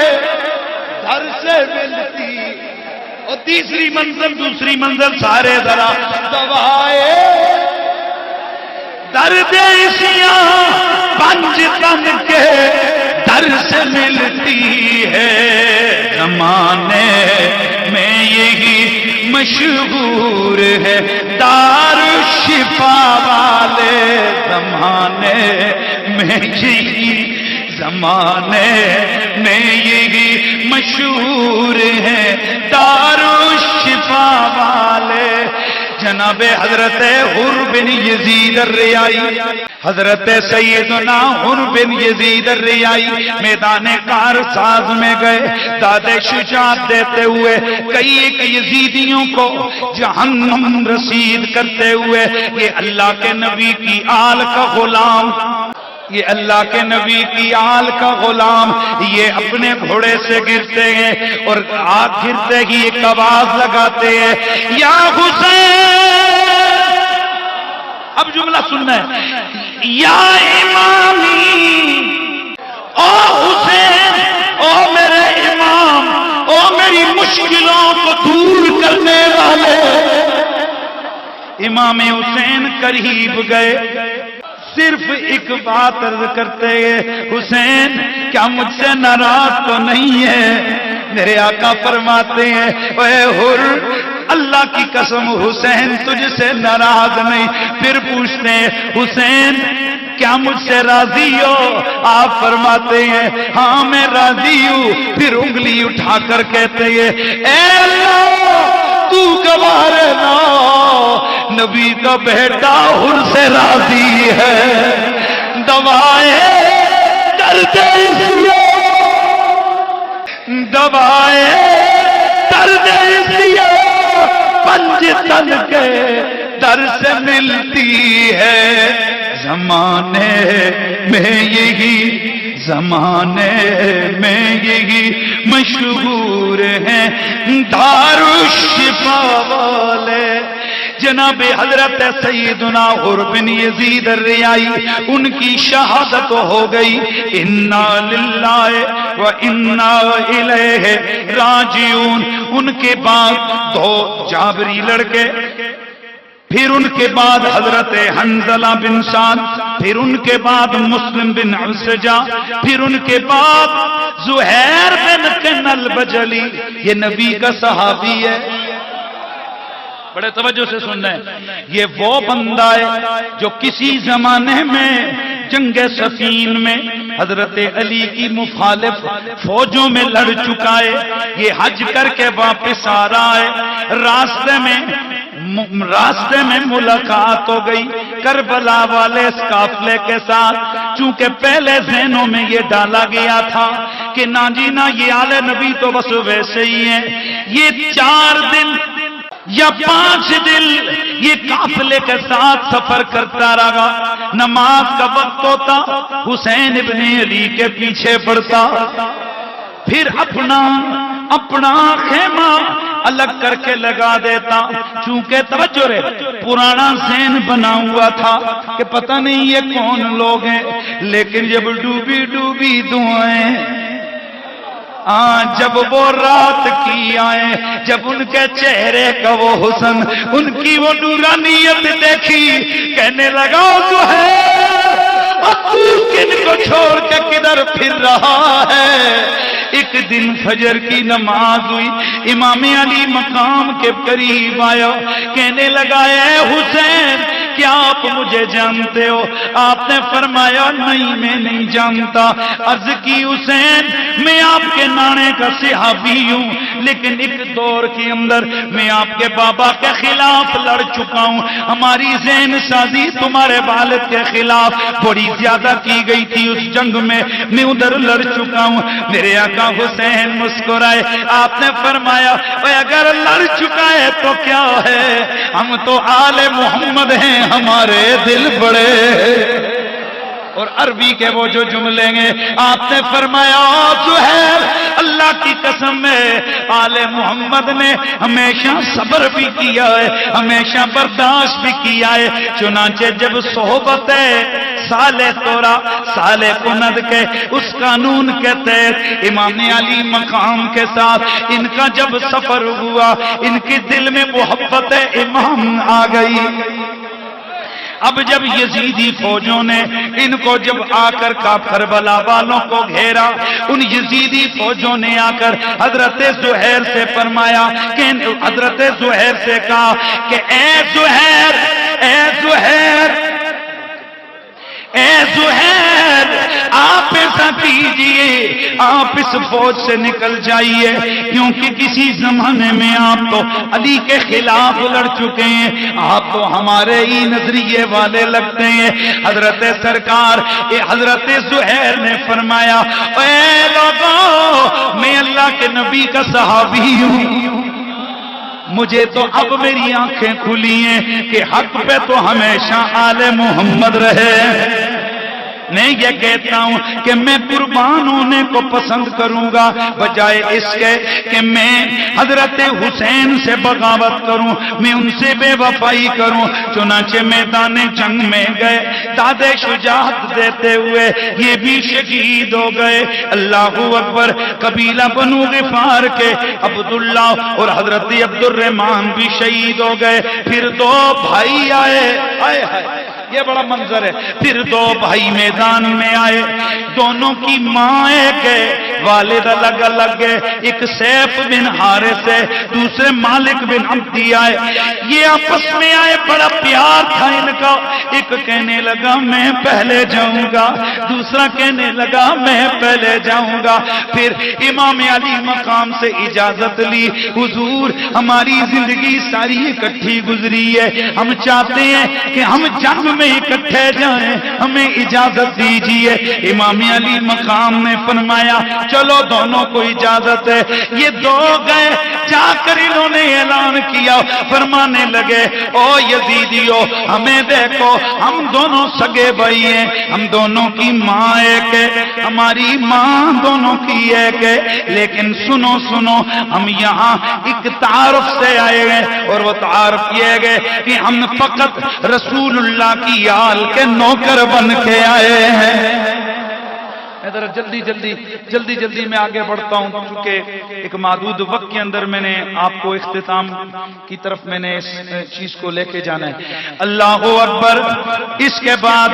در سے ملتی۔ اور تیسری منزل، دوسری منزل، سارے ذرا دوائیں درد سیاہ پنج تن کے در سے ملتی ہے، زمانے میں یہی مشہور ہے دار شفا والے، زمانے میں یہی مشہور ہے دار شفا والے۔ جناب حضرت حر بن یزید الریائی، حضرت سیدنا حر بن یزید الریائی میدان کارساز میں گئے، داد شجاعت دیتے ہوئے کئی ایک یزیدیوں کو جہنم رسید کرتے ہوئے، یہ اللہ کے نبی کی آل کا غلام، یہ اللہ کے نبی کی آل کا غلام، یہ اپنے گھوڑے سے گرتے ہیں اور آگ گرتے ہی ایک آواز لگاتے ہیں، یا حسین۔ اب جملہ سننا ہے، یا امامی، او حسین، او میرے امام، او میری مشکلوں کو دور کرنے والے۔ امام حسین قریب گئے، صرف ایک بات عرض کرتے ہیں، حسین کیا مجھ سے ناراض تو نہیں ہے؟ میرے آقا فرماتے ہیں، اے حر، اللہ کی قسم حسین تجھ سے ناراض نہیں۔ پھر پوچھتے ہیں، حسین کیا مجھ سے راضی ہو؟ آپ فرماتے ہیں ہاں میں راضی ہوں. پھر انگلی اٹھا کر کہتے ہیں اے اللہ تو گواہ رہنا نبی کا بیٹا حر سے راضی ہے. دوائیں درد دوائیں درد پنج تن کے در سے ملتی ہے. زمانے میں یہی مشہور ہیں دارالشفا والے. جناب حضرت سیدنا عمر بن یزید الریائی ان کی شہادت ہو گئی. انا للہ و انا الیہ راجعون. ان کے بعد دو جابری لڑکے، پھر ان کے بعد حضرت حنظلہ بن سعد، پھر ان کے بعد مسلم بن عسجہ، پھر ان کے بعد زہیر بن کن البجلی. یہ نبی کا صحابی ہے. بڑے توجہ سے سن رہے ہیں. یہ وہ بندہ ہے جو کسی زمانے میں جنگ صفین میں حضرت علی کی مخالف فوجوں میں لڑ چکا ہے. یہ حج کر کے واپس آ رہا ہے. راستے میں ملاقات ہو گئی کربلا والے اس قافلے کے ساتھ. چونکہ پہلے ذہنوں میں یہ ڈالا گیا تھا کہ نہ جی نہ یہ آل نبی تو بس ویسے ہی ہیں. یہ 4 دن یا 5 دن یہ قافلے کے ساتھ سفر کرتا رہا. نماز کا وقت ہوتا حسین ابن علی کے پیچھے پڑتا، پھر اپنا خیمہ الگ کر کے لگا دیتا. چونکہ توجہ رہے پرانا ذہن بنا ہوا تھا کہ پتہ نہیں یہ کون لوگ ہیں. لیکن جب ڈوبی دعائیں جب وہ رات کی آئے، جب ان کے چہرے کا وہ حسن، ان کی وہ نورانیت دیکھی، کہنے لگا تو ہے تو کن کو چھوڑ کے کدھر پھر رہا ہے. ایک دن فجر کی نماز ہوئی، امام علی مقام کے قریب آیا، کہنے لگا اے حسین کیا آپ مجھے جانتے ہو؟ آپ نے فرمایا نہیں میں نہیں جانتا. عرض کی حسین میں آپ کے نانے کا صحابی ہوں، لیکن ایک دور کے اندر میں آپ کے بابا کے خلاف لڑ چکا ہوں. ہماری ذہن سازی تمہارے والد کے خلاف بڑی زیادہ کی گئی تھی. اس جنگ میں ادھر لڑ چکا ہوں. میرے آقا حسین مسکرائے. آپ نے فرمایا اگر لڑ چکا ہے تو کیا ہے، ہم تو آل محمد ہیں، ہمارے دل بڑے. اور عربی کے وہ جو جملے ہیں آپ نے فرمایا زہیر اللہ کی قسم ہے آل محمد نے ہمیشہ صبر بھی کیا ہے، ہمیشہ برداشت بھی کیا ہے. چنانچہ جب صحبت سالے تورا سالے کند کے اس قانون کے تحت امام علی مقام کے ساتھ ان کا جب سفر ہوا، ان کے دل میں محبت امام آ گئی. اب جب یزیدی فوجوں نے ان کو جب آ کر کربلا والوں کو گھیرا، ان یزیدی فوجوں نے آ کر حضرت زہیر سے فرمایا کہ حضرت زہیر سے کہا کہ اے زہیر آپ ایسا کیجئے، آپ اس فوج سے نکل جائیے، کیونکہ کسی زمانے میں آپ تو علی کے خلاف لڑ چکے ہیں، آپ تو ہمارے ہی نظریے والے لگتے ہیں. حضرت سرکار حضرت زہیر نے فرمایا اے لوگوں میں اللہ کے نبی کا صحابی ہوں، مجھے تو اب میری آنکھیں کھلی ہیں کہ حق پہ تو ہمیشہ آل محمد رہے. نہیں یہ کہتا ہوں کہ میں قربان ہونے کو پسند کروں گا بجائے اس کے کہ میں حضرت حسین سے بغاوت کروں، میں ان سے بے وفائی کروں. چنانچہ میدان جنگ میں گئے، داد شجاعت دیتے ہوئے یہ بھی شہید ہو گئے. اللہ اکبر. قبیلہ بنو غفار کے عبداللہ اور حضرت عبد الرحمن بھی شہید ہو گئے. پھر 2 بھائی آئے یہ بڑا منظر ہے. پھر دو بھائی میدان میں آئے, دونوں کی ماں ایک ہے, والد الگ الگ ہے. ایک سیف بن حارث ہے, دوسرے مالک بن عبدی آئے. یہ آپس میں آئے, بڑا پیار تھا ان کا. ایک کہنے لگا میں پہلے جاؤں گا, دوسرا کہنے لگا میں پہلے جاؤں گا. پھر امام علی مقام سے اجازت لی, حضور ہماری زندگی ساری اکٹھی گزری ہے, ہم چاہتے ہیں کہ ہم جنگ میں اکٹھے جائیں, ہمیں اجازت دیجیے. امام علی مقام نے فرمایا چلو دونوں کو اجازت ہے. یہ دو گئے, جا کر انہوں نے اعلان کیا, فرمانے لگے او یزیدیو ہمیں دیکھو, ہم دونوں سگے بھائی ہیں, ہم دونوں کی ماں ایک ہے, ہماری ماں دونوں کی ایک ہے, لیکن سنو سنو ہم یہاں ایک تعارف سے آئے گئے, اور وہ تعارف یہ گئے کہ ہم فقط رسول اللہ کی آل کے نوکر بن کے آئے ہیں. ذرا جلدی میں آگے بڑھتا ہوں, چونکہ ایک محدود وقت کے اندر میں نے آپ کو اختتام کی طرف میں نے اس چیز کو لے کے جانا ہے. اللہ اکبر. اس کے بعد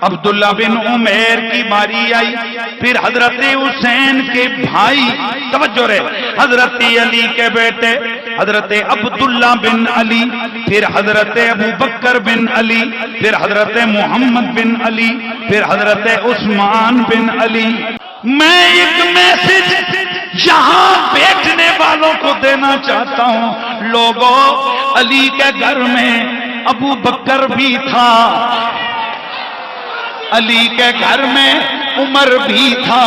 عبداللہ بن عمیر کی باری آئی, پھر حضرت حسین کے بھائی, توجہ رہے, حضرت علی کے بیٹے حضرت عبداللہ بن علی, پھر حضرت ابو بکر بن علی, پھر حضرت محمد بن علی, پھر حضرت عثمان بن علی. میں ایک میسج یہاں بیٹھنے والوں کو دینا چاہتا ہوں, لوگوں علی کے گھر میں ابو بکر بھی تھا, علی کے گھر میں عمر بھی تھا,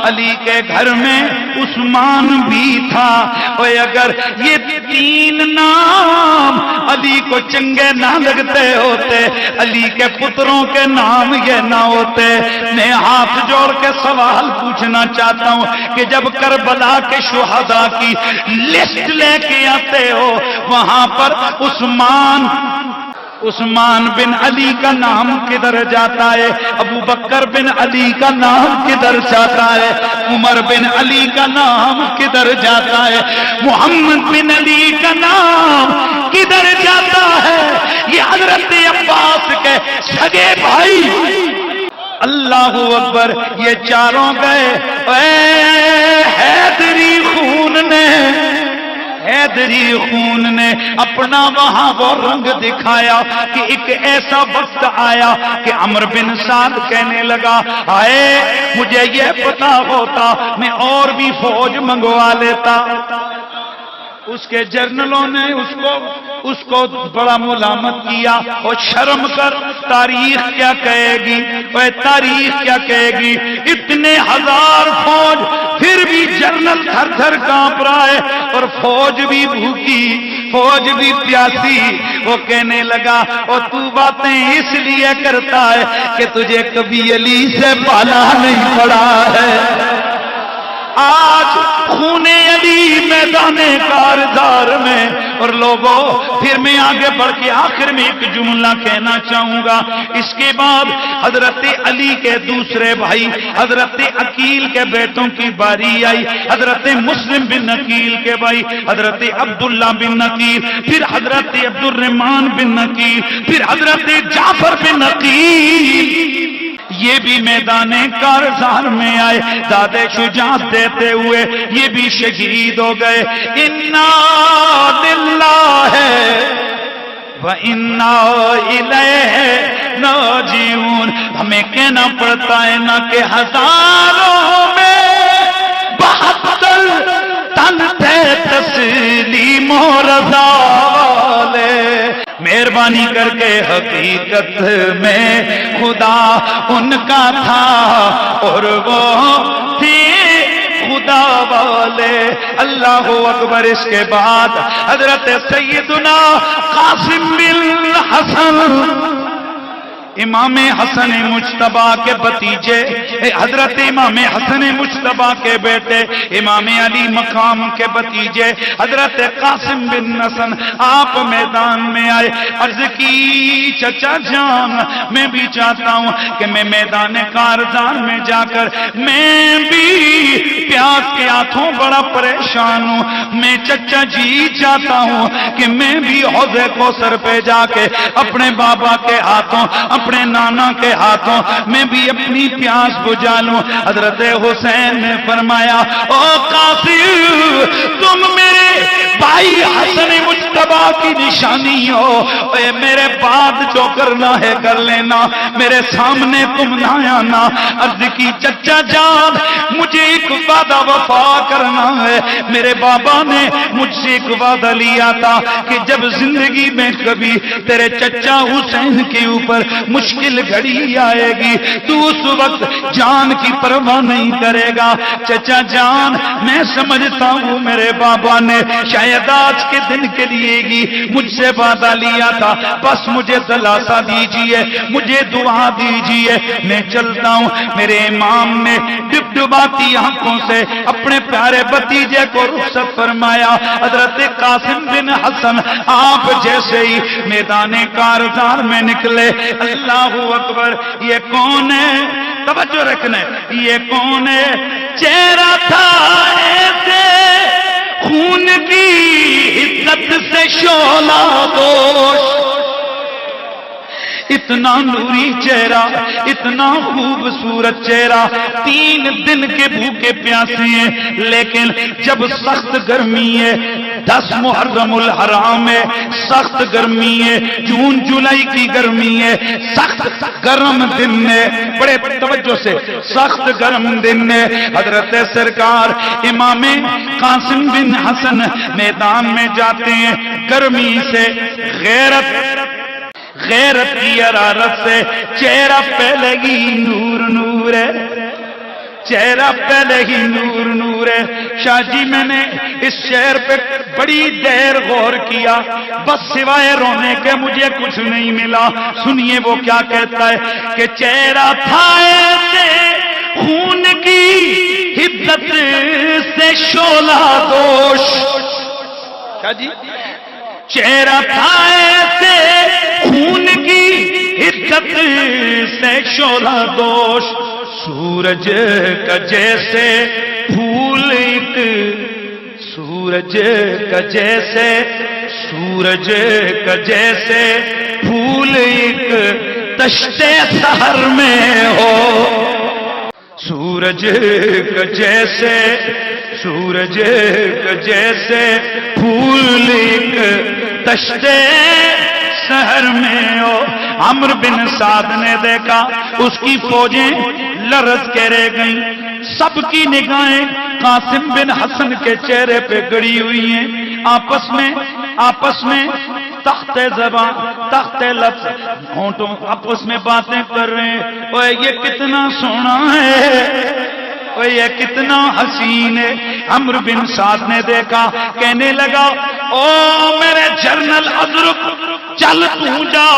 علی کے گھر میں عثمان بھی تھا. اور اگر یہ تین نام علی کو چنگے نہ لگتے ہوتے, علی کے پتروں کے نام یہ نہ ہوتے. میں ہاتھ جوڑ کے سوال پوچھنا چاہتا ہوں کہ جب کربلا کے شہداء کی لسٹ لے کے آتے ہو, وہاں پر عثمان بن علی کا نام کدھر جاتا ہے, ابو بکر بن علی کا نام کدھر جاتا ہے, عمر بن علی کا نام کدھر جاتا ہے, محمد بن علی کا نام کدھر جاتا ہے؟ یہ حضرت عباس کے سگے بھائی. اللہ اکبر. یہ چاروں گئے, اے حیدری خون نے اپنا وہاں وہ رنگ دکھایا کہ ایک ایسا وقت آیا کہ عمر بن سعد کہنے لگا آئے مجھے یہ پتا ہوتا میں اور بھی فوج منگوا لیتا. اس کے جرنلوں نے اس کو بڑا ملامت کیا, اور شرم کر, تاریخ کیا کہے گی, تاریخ کیا کہے گی, اتنے ہزار فوج پھر بھی جرنل تھر تھر کانپ رہا ہے, اور فوج بھی بھوکی, فوج بھی پیاسی. وہ کہنے لگا اور تو باتیں اس لیے کرتا ہے کہ تجھے کبھی علی سے پالا نہیں پڑا ہے. آج خون علی میدان کارزار میں. اور لوگوں پھر میں آگے بڑھ کے آخر میں ایک جملہ کہنا چاہوں گا. اس کے بعد حضرت علی کے دوسرے بھائی حضرت عقیل کے بیٹوں کی باری آئی, حضرت مسلم بن عقیل کے بھائی حضرت عبداللہ بن عقیل, پھر حضرت عبد الرحمن بن عقیل, پھر حضرت جعفر بن عقیل. یہ بھی میدان کارزار میں آئے, دادے شجاعت دیتے ہوئے یہ بھی شہید ہو گئے. انا للہ وَإِنَّا إِلَيْهِ راجعون. ہمیں کہنا پڑتا ہے نا کہ ہزاروں میں 72 تن تھے تسلیم و رضا والے. مہربانی کر کے حقیقت میں خدا ان کا تھا, اور وہ تھی خدا والے. اللہ اکبر. اس کے بعد حضرت سیدنا قاسم بن حسن, امام حسن مجتبی کے بھتیجے حضرت امام حسن مجتبی کے بیٹے امام علی مقام کے بھتیجے حضرت قاسم بن حسن آپ میدان میں آئے، عرض کی چچا جان میں بھی چاہتا ہوں کہ میں میدان کارزار میں جا کر میں بھی پیاس کے ہاتھوں بڑا پریشان ہوں، میں چچا جی چاہتا ہوں کہ میں بھی حوض کوثر پہ جا کے اپنے بابا کے ہاتھوں اپنے نانا کے ہاتھوں میں بھی اپنی پیاس بجھا لوں۔ حضرت حسین نے فرمایا او قاسم تم میرے بھائی حسن مجتبی کی نشانی ہو، اے میرے بعد جو کرنا ہے کر لینا، میرے سامنے تم نہ آنا۔ عرض کی چچا جان مجھے ایک وعدہ وفا کرنا ہے، میرے بابا نے مجھ سے ایک وعدہ لیا تھا کہ جب زندگی میں کبھی تیرے چچا حسین کے اوپر مشکل گھڑی آئے گی تو اس وقت جان کی پرواہ نہیں کرے گا۔ چچا جان میں سمجھتا ہوں میرے بابا نے شاید آج کے دن کے لیے گی مجھ سے وعدہ لیا تھا، بس مجھے دلاسا دیجئے، مجھے دعا دیجئے، میں چلتا ہوں۔ میرے امام نے ڈبڈباتی آنکھوں سے اپنے پیارے بھتیجے کو رخصت فرمایا۔ حضرت قاسم بن حسن آپ جیسے ہی میدان کارزار میں نکلے، اللہ اکبر، یہ کون ہے؟ توجہ رکھنا، یہ کون ہے؟ چہرہ تھا ایسے خون کی عزت سے شعلہ دوش، اتنا نوری چہرہ، اتنا خوبصورت چہرہ، 3 دن کے بھوکے پیاسے ہیں، لیکن جب سخت گرمی ہے، 10 محرم الحرام ہے، سخت گرمی ہے، جون جولائی کی گرمی ہے، سخت گرم دن ہے، بڑے توجہ سے سخت گرم دن ہے۔ حضرت سرکار امام قاسم بن حسن میدان میں جاتے ہیں، گرمی سے غیرت کی حرارت سے چہرہ پہلے ہی نور نور ہے، چہرہ پہلے ہی نور نور ہے۔ شاہ جی میں نے اس شعر پہ بڑی دیر غور کیا، بس سوائے رونے کے مجھے کچھ نہیں ملا۔ سنیے وہ کیا کہتا ہے کہ چہرہ تھا ایسے خون کی حدت سے شعلہ دوش، کیا جی؟ چہرہ تھا ایسے خون کی حدت سے شعلہ دوش، سورج کا جیسے پھول ایک، سورج کا جیسے، سورج کا جیسے پھول ایک تشتے سحر میں ہو، سورج کا جیسے، سورج کا جیسے پھول ایک تشتے سحر میں ہو۔ عمرو بن سعد نے دیکھا اس کی فوجیں لرز کے رہ گئیں، سب کی نگاہیں قاسم بن حسن کے چہرے پہ گڑی ہوئی ہیں، آپس میں تخت زبان تخت لفظ ہونٹوں آپس میں باتیں کر رہے ہیں، اوے یہ کتنا سونا ہے، اوے یہ کتنا حسین ہے۔ عمرو بن سعد نے دیکھا، کہنے لگا او میرے جنرل اضرب چل تو جا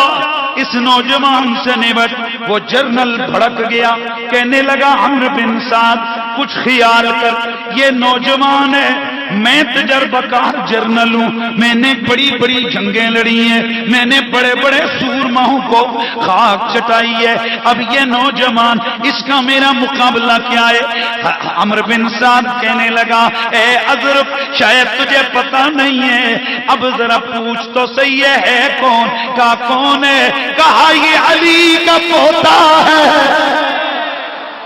اس نوجوان سے نبٹ۔ وہ جنرل بھڑک گیا، کہنے لگا عمرو بن سعد کچھ خیال کر، یہ نوجوان ہے، میں تجربہ کار جرنل ہوں، میں نے بڑی بڑی جنگیں لڑی ہیں، میں نے بڑے بڑے سورماؤں کو خاک چٹائی ہے، اب یہ نوجوان اس کا میرا مقابلہ کیا ہے؟ عمرو بن سعد کہنے لگا اے اضرب شاید تجھے پتہ نہیں ہے، اب ذرا پوچھ تو صحیح ہے کون؟ کہا کون ہے؟ کہا یہ علی کا پوتا ہے،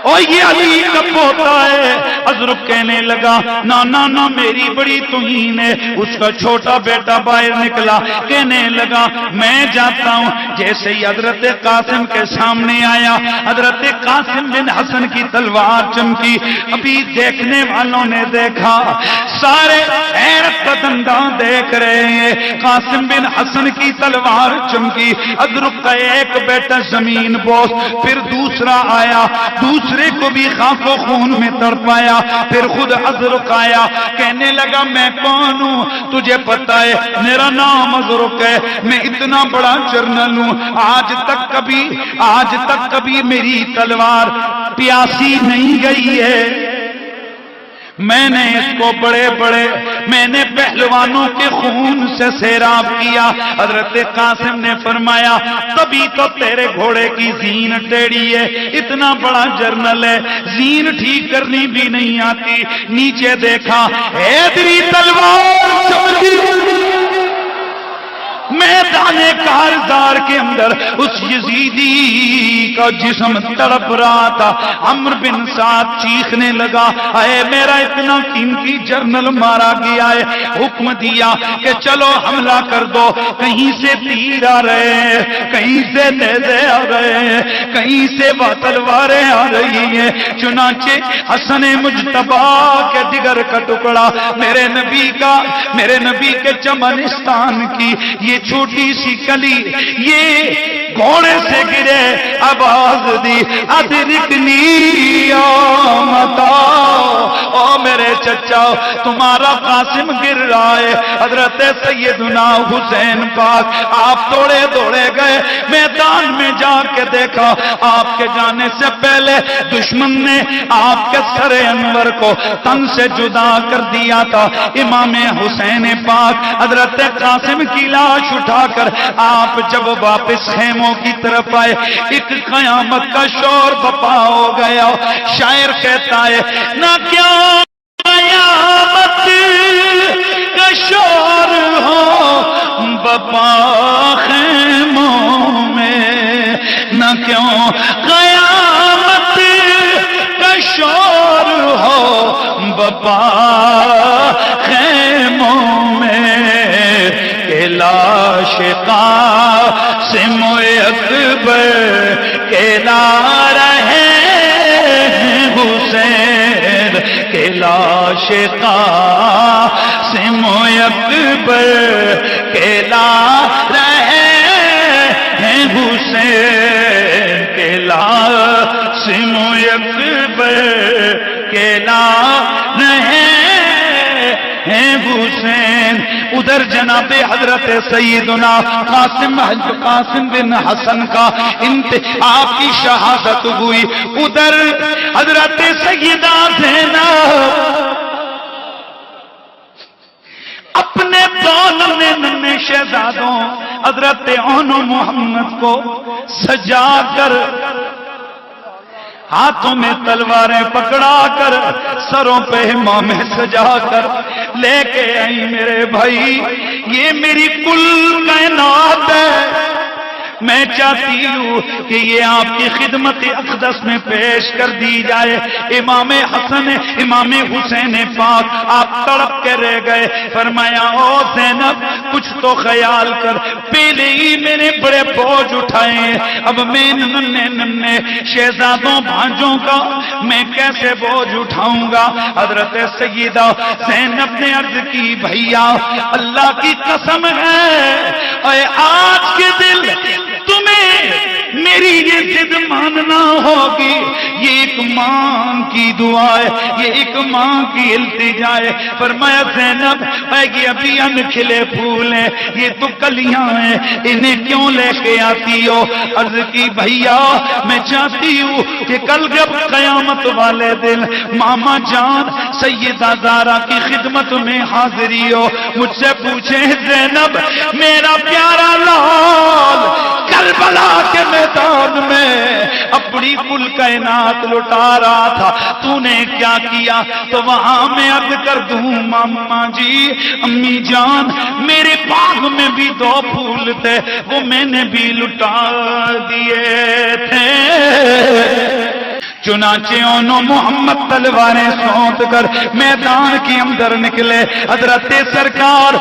اور یہ علی کا پوتا ہے۔ اضرب کہنے لگا نا نا نا میری بڑی توہین ہے۔ اس کا چھوٹا بیٹا باہر نکلا، کہنے لگا میں جاتا ہوں۔ جیسے ہی حضرت قاسم کے سامنے آیا، حضرت قاسم بن حسن کی تلوار چمکی، ابھی دیکھنے والوں نے دیکھا، سارے حیران قدنداں دیکھ رہے ہیں، قاسم بن حسن کی تلوار چمکی، ادرک کا ایک بیٹا زمین بوس، پھر دوسرا آیا، دوسرے کو بھی خاک و خون میں تڑپایا، پھر خود ادرک آیا، کہنے لگا میں کون ہوں تجھے پتا ہے، میرا نام ادرک ہے، میں اتنا بڑا جرنل ہوں، آج تک کبھی میری تلوار پیاسی نہیں گئی ہے، میں نے اس کو میں نے پہلوانوں کے خون سے سیراب کیا۔ حضرت قاسم نے فرمایا تبھی تو تیرے گھوڑے کی زین ٹیڑھی ہے، اتنا بڑا جرنل ہے، زین ٹھیک کرنی بھی نہیں آتی۔ نیچے دیکھا حیدری تلوار چمکی، میدان کارزار کے اندر اس یزیدی کا جسم تڑپ رہا تھا۔ عمرو بن سعد چیخنے لگا اے میرا اتنا قیمتی جرنل مارا گیا ہے، حکم دیا کہ چلو حملہ کر دو، کہیں سے تیر آ رہے ہیں، کہیں سے نیزے آ رہے ہیں، کہیں سے تلواریں آ رہی ہیں۔ چنانچہ حسن مجتبی کے جگر کا ٹکڑا میرے نبی کے چمنستان کی یہ چھوٹی سی کلی، یہ گھوڑے سے گرے، آواز دی ادرکنی آمتا، او میرے چچا تمہارا قاسم گر رہا ہے۔ حضرت سیدنا حسین پاک آپ دوڑے گئے، میدان میں جا کے دیکھا، آپ کے جانے سے پہلے دشمن نے آپ کے سر انور کو تن سے جدا کر دیا تھا۔ امام حسین پاک حضرت قاسم کی لاش اٹھا کر آپ جب واپس خیموں کی طرف آئے، ایک قیامت کا شور بپا ہو گیا۔ شاعر کہتا ہے نہ کیا قیامت کا شور ہو بپا خیموں میں، نہ کیوں قیامت کا شور ہو بپا خیموں میں، کہ لاش قاسم اکبر کے لا رہے حسین، کہ لاش قاسم اکبر کے لا رہے حسین، کہ قاسم اکبر کے لا رہے حسین۔ ادھر جناب حضرت سیدنا قاسم بن حسن کا آپ کی شہادت ہوئی، ادھر حضرت سیدہ زینب اپنے دونوں ننھے شہزادوں حضرت اون محمد کو سجا کر، ہاتھوں میں تلواریں پکڑا کر، سروں پہ امامے سجا کر لے کے آئی۔ میرے بھائی یہ میری کل کائنات ہے، میں چاہتی ہوں کہ یہ آپ کی خدمت اقدس میں پیش کر دی جائے۔ امام حسین پاک آپ تڑپ کے رہ گئے، فرمایا او زینب کچھ تو خیال کر، پہلے ہی میں نے بڑے بوجھ اٹھائے ہیں، اب میں ننھے شہزادوں بھانجوں کا میں کیسے بوجھ اٹھاؤں گا۔ حضرت سیدہ زینب نے عرض کی بھیا اللہ کی قسم ہے اے آج کے دل تمہیں میری یہ ضد ماننا ہوگی، یہ ایک ماں کی دعا ہے، یہ ایک ماں کی التجا ہے۔ فرمایا زینب یہ ابھی ان کھلے پھول ہیں، یہ تو کلیاں ہیں، انہیں کیوں لے کے آتی ہو؟ عرض کی بھیا میں چاہتی ہوں کہ کل جب قیامت والے دن ماما جان سیدہ زہرا کی خدمت میں حاضری ہو، مجھ سے پوچھیں زینب میرا پیارا لال کربلا کے میدان میں اپنی کل کائنات لٹا رہا تھا، تو نے کیا کیا؟ تو وہاں میں عرض کر دوں ماما جی امی جان میرے باغ میں بھی 2 پھول تھے، وہ میں نے بھی لٹا دیے تھے۔ چنانچہ انہوں محمد تلواریں سونت کر میدان کے اندر نکلے۔ حضرت سرکار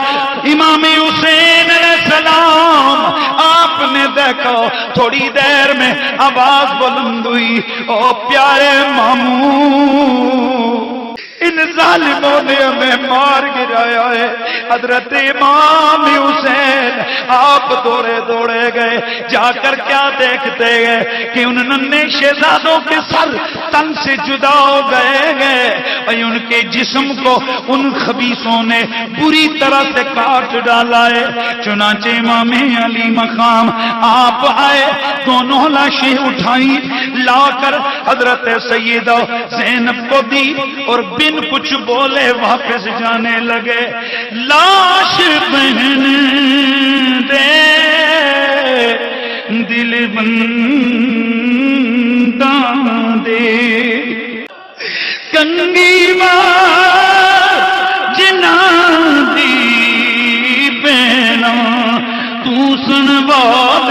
امام حسین علیہ السلام آپ نے دیکھا، تھوڑی دیر میں آواز بلند ہوئی او پیارے ماموں ان ظالموں نے ہمیں مار گرایا ہے، حضرت امام حسین آپ دوڑے دوڑے گئے، جا کر کیا دیکھتے گئے کہ ان ننھے شہزادوں کے سر تن سے جدا ہو گئے اور ان کے جسم کو ان خبیثوں نے بری طرح سے کاٹ ڈالا ہے۔ چنانچہ امام علی مقام آپ آئے، دونوں لاشیں اٹھائی، لا کر حضرت سیدہ زینب کو دی اور بن کچھ بولے واپس جانے لگے۔ لاش بہن دے دل بنداں دے کنگی بار جناں دی پینا تو سنبھال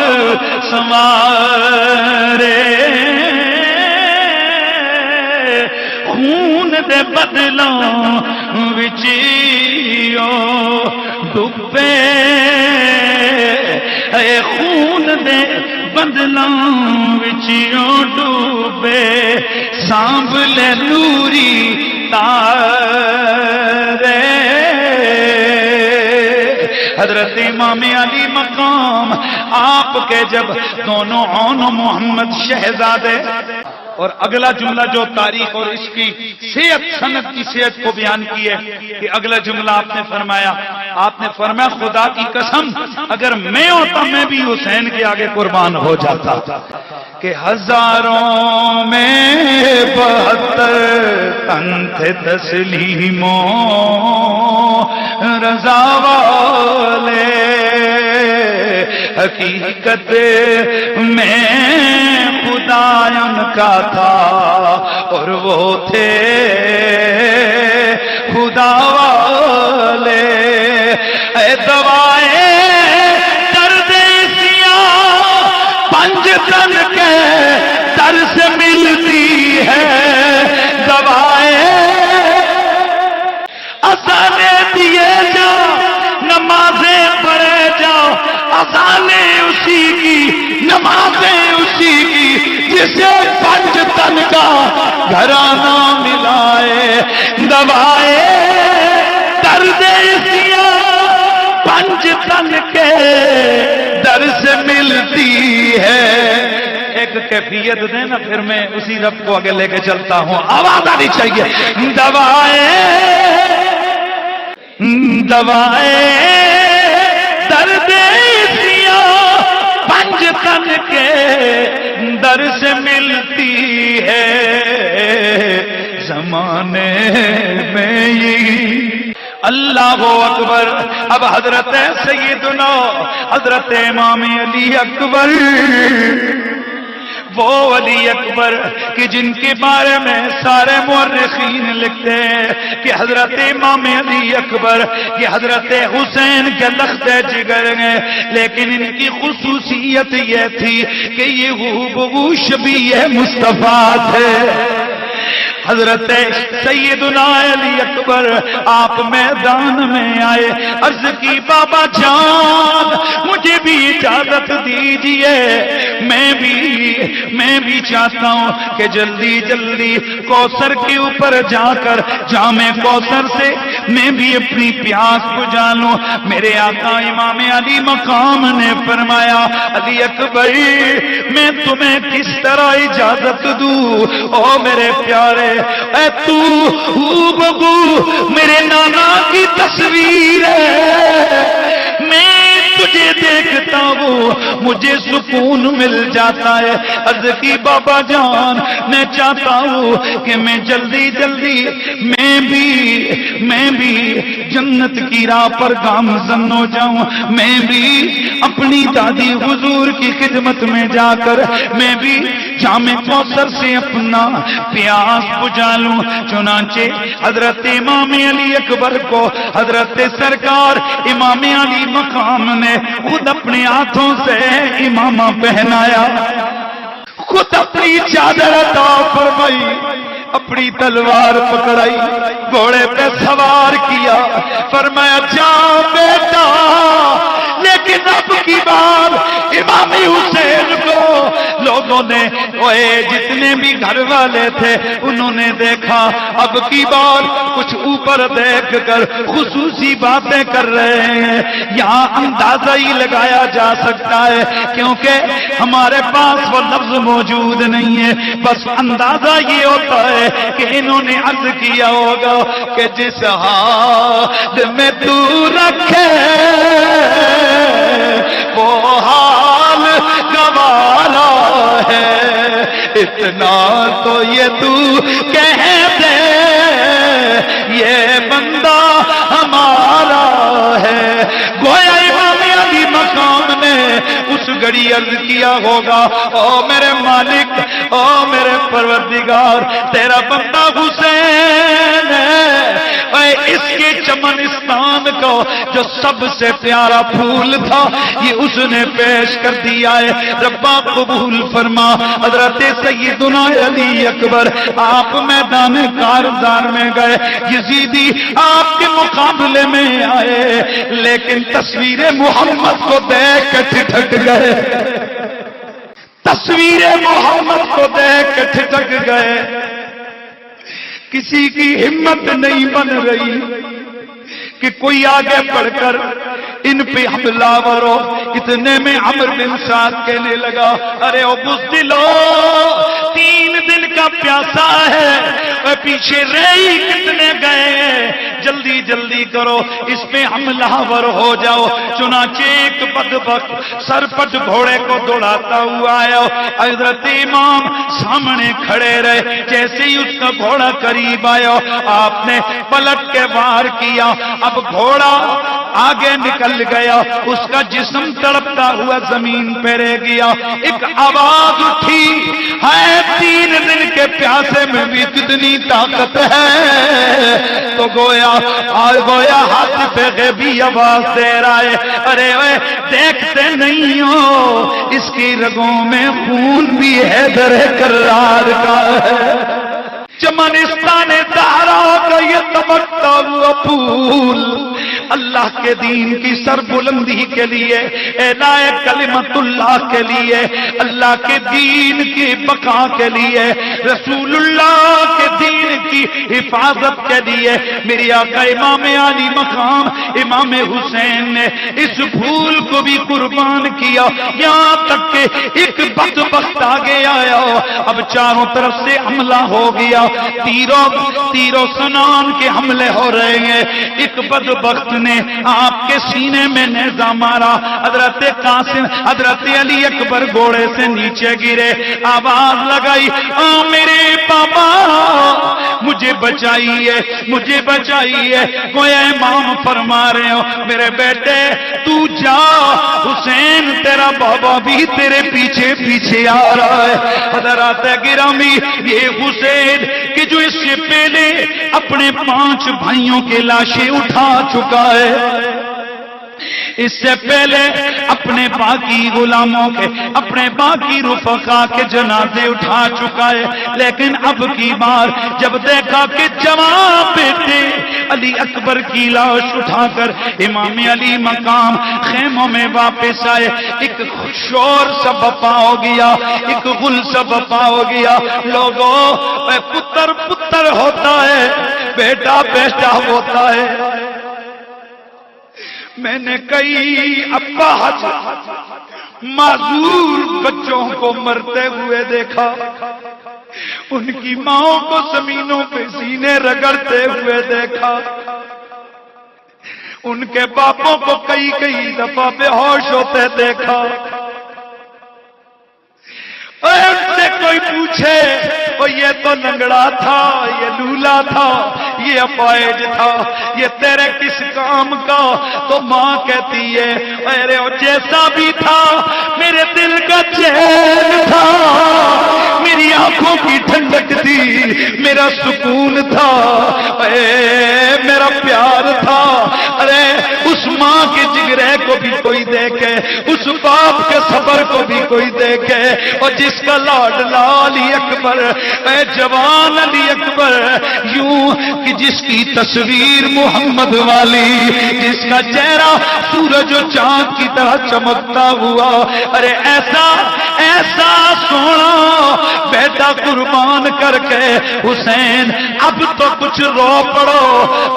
سوارے خون دے بدلاں وچیو ڈبے اے خون دے بدلاں وچیو ڈبے سانب لے نوری تارے۔ حضرت امام علی مقام آپ کے جب دونوں عون محمد شہزادے، اور اگلا جملہ جو تاریخ اور اس کی صحت سند کی صحت کو بیان کی ہے کہ اگلا جملہ آپ نے فرمایا خدا کی قسم اگر میں ہوتا میں بھی حسین کے آگے قربان ہو جاتا کہ ہزاروں میں 72 تن تھے تسلیموں رضا والے، حقیقت میں خدا ان کا تھا اور وہ تھے خدا والے۔ اے دوائے درد سیاہ پنج تن کے در سے ملتی ہے، دوائے اذانے دیے جاؤ نمازیں پڑھے جاؤ، اذانیں اسی کی نمازیں اسی کی جسے پنج تن کا گھرانہ ملائے، دوائے درد سیاہ پنج تن کے در سے ملتی ہے۔ ایک کیفیت دینا پھر میں اسی رب کو آگے لے کے چلتا ہوں، آواز آنی چاہیے۔ دوائے درد سیاہ پنج تن کے در سے ملتی ہے، زمانے میں یہ اللہ اکبر۔ اب حضرت سیدنا حضرت امام علی اکبر، وہ علی اکبر کہ جن کے بارے میں سارے مورخین لکھتے ہیں کہ حضرت امام علی اکبر کہ حضرت حسین کے لخت جگر ہیں، لیکن ان کی خصوصیت یہ تھی کہ یہ ہو شبیہ مصطفیٰ تھے۔ حضرت سیدنا علی اکبر آپ میدان میں آئے، عرض کی بابا جان مجھے بھی اجازت دیجئے، میں بھی چاہتا ہوں کہ جلدی جلدی کوثر کے اوپر جا کر جامع کوثر سے میں بھی اپنی پیاس بجھا لوں۔ میرے آقا امام علی مقام نے فرمایا علی اکبر میں تمہیں کس طرح اجازت دوں، او میرے پیارے اے تو بگو میرے نانا کی تصویر ہے، میں تجھے دیکھتا ہوں مجھے سکون مل جاتا ہے۔ عرض کی بابا جان میں چاہتا ہوں کہ میں جلدی جلدی میں بھی جنت کی راہ پر گامزن ہو جاؤں، میں بھی اپنی دادی حضور کی خدمت میں جا کر میں بھی جامع کوثر سے اپنا پیاس بجھا لوں۔ چنانچہ حضرت امام علی اکبر کو حضرت سرکار امام علی مقام نے خود اپنے ہاتھوں سے امامہ پہنایا، خود اپنی چادر عطا فرمائی، اپنی تلوار پکڑائی، گھوڑے پہ سوار کیا، فرمایا جا بیٹا، لیکن اب کی بار امام حسین کو لوگوں بزرگوں نے جتنے بھی گھر والے تھے انہوں نے دیکھا اب کی بار کچھ اوپر دیکھ کر خصوصی باتیں کر رہے ہیں. یہاں اندازہ ہی لگایا جا سکتا ہے کیونکہ ہمارے پاس وہ لفظ موجود نہیں ہے, بس اندازہ یہ ہوتا ہے کہ انہوں نے عرض کیا ہوگا کہ جس حال میں تو رکھے وہ حال گوارا ہے, اتنا تو یہ تو کہہ دے یہ بندہ ہمارا ہے. گویا امام علی مقام نے اس گھڑی عرض کیا ہوگا او میرے مالک, او میرے پروردگار, تیرا بندہ حسین ہے, اس کے چمنستان کو جو سب سے پیارا پھول تھا یہ اس نے پیش کر دیا ہے. ربا قبول فرما. حضرت سیدنا علی اکبر آپ میدان کارزار میں گئے, یزیدی آپ کے مقابلے میں آئے لیکن تصویر محمد کو دیکھ کے ٹھٹک گئے, تصویر محمد کو دیکھ کے ٹھٹک گئے. کسی کی ہمت نہیں بن رہی کہ کوئی آگے بڑھ کر ان پہ حملہ ورو. اتنے میں عمرو بن سعد کہنے لگا ارے او بزدلو 3 دن کا پیاسا ہے, پیچھے رہی کتنے گئے, جلدی جلدی کرو اس پہ حملہ ور ہو جاؤ. چنانچہ ایک بدبخت سرپٹ گھوڑے کو دوڑاتا ہوا آیا. حضرت امام سامنے کھڑے رہے, جیسے ہی اس کا گھوڑا قریب آیا آپ نے پلٹ کے وار کیا. اب گھوڑا آگے نکل گیا, اس کا جسم تڑپتا ہوا زمین پہ رہ گیا. ایک آواز اٹھی ہے 3 دن کے پیاسے میں بھی کتنی طاقت ہے, تو گویا ہاتھ پہ غیبی آواز دے رہا ہے ارے اے دیکھتے نہیں ہو اس کی رگوں میں خون بھی ہے در کرار کا ہے. چمنستان دہرا کا یہ تمکتا ہوا پھول اللہ کے دین کی سر بلندی کے لیے, اعلاء کلمت اللہ کے لیے, اللہ کے دین کی بقا کے لیے, رسول اللہ کے دین کی حفاظت کے لیے میری آقا امام علی مقام امام حسین نے اس پھول کو بھی قربان کیا. یہاں تک کہ ایک بدبخت آگے آیا, اب چاروں طرف سے حملہ ہو گیا, تیروں سنان کے حملے ہو رہے ہیں. ایک بدبخت نے آپ کے سینے میں نیزہ مارا. حضرت قاسم حضرت علی اکبر گھوڑے سے نیچے گرے, آواز لگائی میرے پاپا مجھے بچائیے, مجھے بچائیے. گویا امام فرما رہے ہو میرے بیٹے تو جا, حسین تیرا بابا بھی تیرے پیچھے پیچھے آ رہا ہے. حضرات گرامی یہ حسین کہ جو اس سے پہلے اپنے 5 بھائیوں کے لاشیں اٹھا چکا ہے, اس سے پہلے اپنے باقی غلاموں کے اپنے باقی رفقا کے جنازے اٹھا چکا ہے, لیکن اب کی بار جب دیکھا کہ جوان بیٹے علی اکبر کی لاش اٹھا کر امام علی مقام خیموں میں واپس آئے, ایک شور سا بپا ہو گیا, ایک غل سا بپا ہو گیا. لوگوں پتر پتر ہوتا ہے, بیٹا بیٹا ہوتا ہے. میں نے کئی اپاہج معذور بچوں کو مرتے ہوئے دیکھا, ان کی ماؤں کو زمینوں پہ سینے رگڑتے ہوئے دیکھا, ان کے باپوں کو کئی دفعہ بے ہوش ہوتے دیکھا. ان سے کوئی پوچھے وہ یہ تو لنگڑا تھا, یہ لولا تھا, یہ اپاہج تھا, یہ تیرے کس کام کا, تو ماں کہتی ہے ارے وہ جیسا بھی تھا میرے دل کا چین تھا, میری آنکھوں کی ٹھنڈک تھی, میرا سکون تھا, میرا پیار تھا. ارے اس ماں کے جگرے کو بھی کوئی دیکھے, اس باپ کے صبر کو بھی کوئی دیکھے، اور جس کا لاڈلا علی اکبر، اے جوان علی اکبر، یوں کہ جس کی تصویر محمد والی، جس کا چہرہ سورج و چاند کی طرح چمکتا ہوا، ارے ایسا ایسا سونا بیٹا قربان کر کے حسین اب تو کچھ رو پڑو،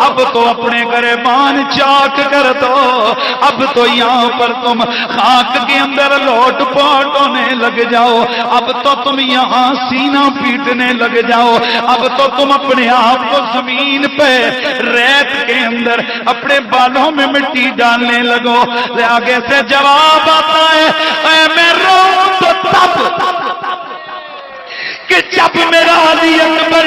اب تو اپنے گریبان چاک کر دو، اب تو یہاں پر تم خاک کے اندر لوٹ پوٹ ہونے لگ جاؤ، اب تو تم یہاں سینہ پیٹنے لگ جاؤ، اب تو تم اپنے آپ کو زمین پہ ریت کے اندر اپنے بالوں میں مٹی ڈالنے لگو۔ آگے سے جواب آتا ہے، اے میں رو تو تب کہ جب میرا علی اکبر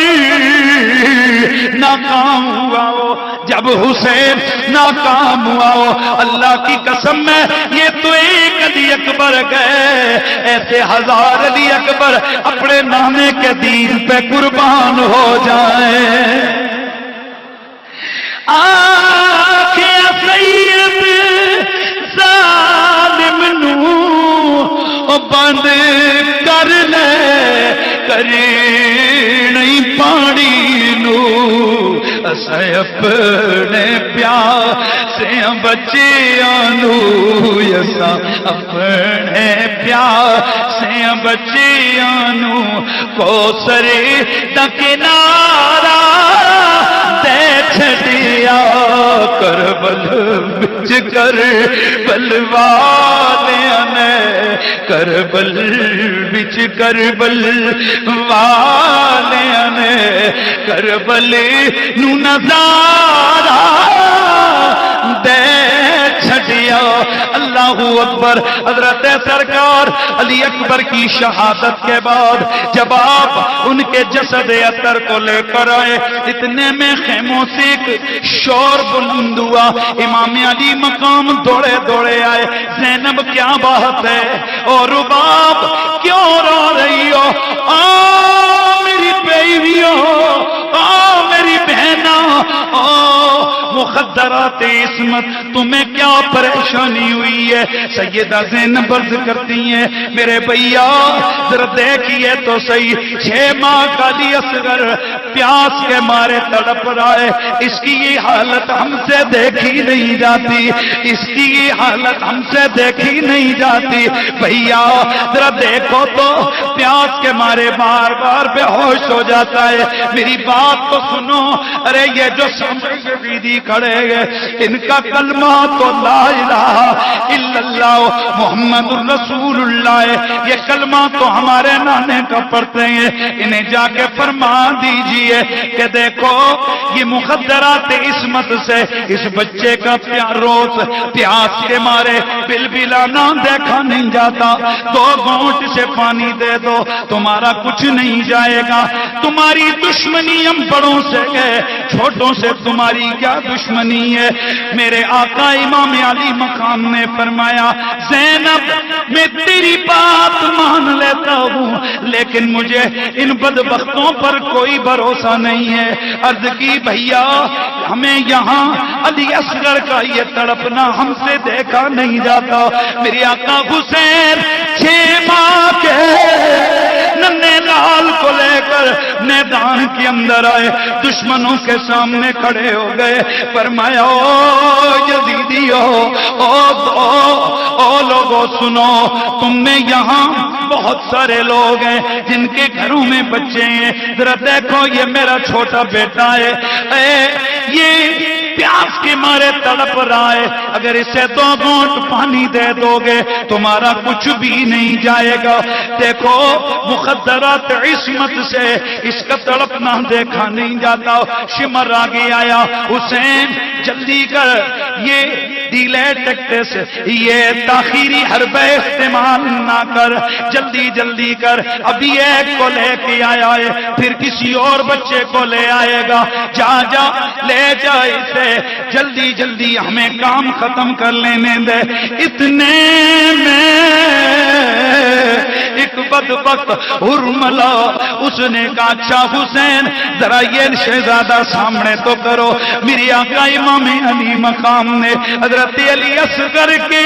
ناکام ہوا ہو، جب حسین ناکام ہوا ہو، اللہ کی قسم ہے یہ تو ایک علی اکبر گئے، ایسے ہزار علی اکبر اپنے نانے کے دین پہ قربان ہو جائیں۔ آنکھیں سید ظالم نو بند کر لے، کرے نہیں پانی نو، اسے اپنے پیاسے بچیاں نو، اسا اپنے پیاسے بچیاں نو، کوثر دا کنارہ دے چھڈیا، کربل وچ کربل والیاں نے، کربل وچ کربل والیاں نے، کربل نو نظارہ دے چھڈیا۔ اللہ اکبر۔ حضرت سرکار علی اکبر کی شہادت کے بعد جب آپ ان کے جسد اطہر کو لے کر آئے، اتنے میں خیموں سے ایک شور بلند ہوا، امام علی مقام دوڑے دوڑے آئے، زینب کیا بات ہے، اور رباب کیوں رو رہی ہو، میری بیویوں، میری بہنوں، مخدرات عصمت تمہیں کیا پریشانی ہوئی ہے؟ سیدہ زینب عرض کرتی ہیں، میرے بھیا ذرا دیکھیے تو صحیح، 6 ماہ کا علی اصغر پیاس کے مارے تڑپ رہا ہے، اس کی یہ حالت ہم سے دیکھی نہیں جاتی، اس کی یہ حالت ہم سے دیکھی نہیں جاتی، بھیا ذرا دیکھو تو پیاس کے مارے بار بار بے ہوش ہو جاتا ہے، میری بات تو سنو۔ ارے یہ جو سامنے شہیدی کھڑے گئے، ان کا کلمہ تو لا الہ الا اللہ محمد الرسول اللہ ہے، یہ کلمہ تو ہمارے نانے کا پڑھتے ہیں، انہیں جا کے فرما دیجئے کہ دیکھو یہ مخدرات عصمت سے اس بچے کا روز پیاس کے مارے بلبلانا دیکھا نہیں جاتا، 2 گھونٹ سے پانی دے دو تمہارا کچھ نہیں جائے گا، تمہاری دشمنی ہم بڑوں سے ہے، چھوٹوں سے تمہاری کیا دشمنی ہے؟ میرے آقا امام علی مقام نے فرمایا، زینب میں تیری بات مان لیتا ہوں لیکن مجھے ان بدبختوں پر کوئی بھروسہ نہیں ہے۔ عرض کی بھیا ہمیں یہاں علی اصغر کا یہ تڑپنا ہم سے دیکھا نہیں جاتا، میرے آقا حسین 6 ماہ کے ننھے لال کو لے کر میدان کے اندر آئے، دشمنوں کے سامنے کھڑے ہو گئے، فرمایا او یزیدیو، او لوگوں سنو، تم میں یہاں بہت سارے لوگ ہیں جن کے گھروں میں بچے ہیں، ذرا دیکھو یہ میرا چھوٹا بیٹا ہے، یہ پیاس کے مارے تڑپ رہا ہے، اگر اسے 2 گھونٹ پانی دے دو گے تمہارا کچھ بھی نہیں جائے گا۔ دیکھو مخدرات عصمت سے اس کا تڑپنا دیکھا نہیں جاتا۔ شمر آگے آیا، حسین جلدی کر، یہ ڈیلے ٹیکٹس، یہ تاخیری حربہ استعمال نہ کر، جلدی جلدی کر، ابھی ایک کو لے کے آیا ہے پھر کسی اور بچے کو لے آئے گا، جا جا لے جا اسے، جلدی جلدی ہمیں کام ختم کر لینے دے۔ اتنے میں ایک بدبخت ہرملا، اس نے کہا اچھا حسین ذرا یہ شہزادہ سامنے تو کرو۔ میری آقا امام علی مقام نے حضرت علی اصغر کے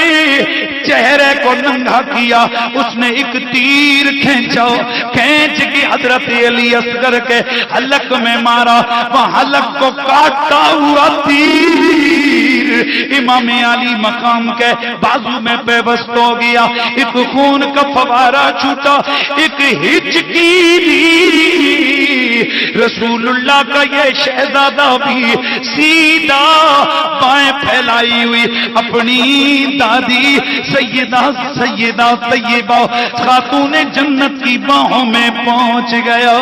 چہرے کو ننگا کیا، اس نے ایک تیر کھینچا، کھینچ کے حضرت علی اصغر کے حلق میں مارا، وہ حلق کو کاٹتا ہوا تیر امام علی مقام کے بازو میں پیوست ہو گیا، ایک خون کا فوارہ چھوٹا، ایک ہچکی دی۔ رسول اللہ کا یہ شہزادہ بھی سیدھا بائیں پھیلائی ہوئی اپنی دادی سیدہ طیبہ خاتون جنت کی باہوں میں پہنچ گیا۔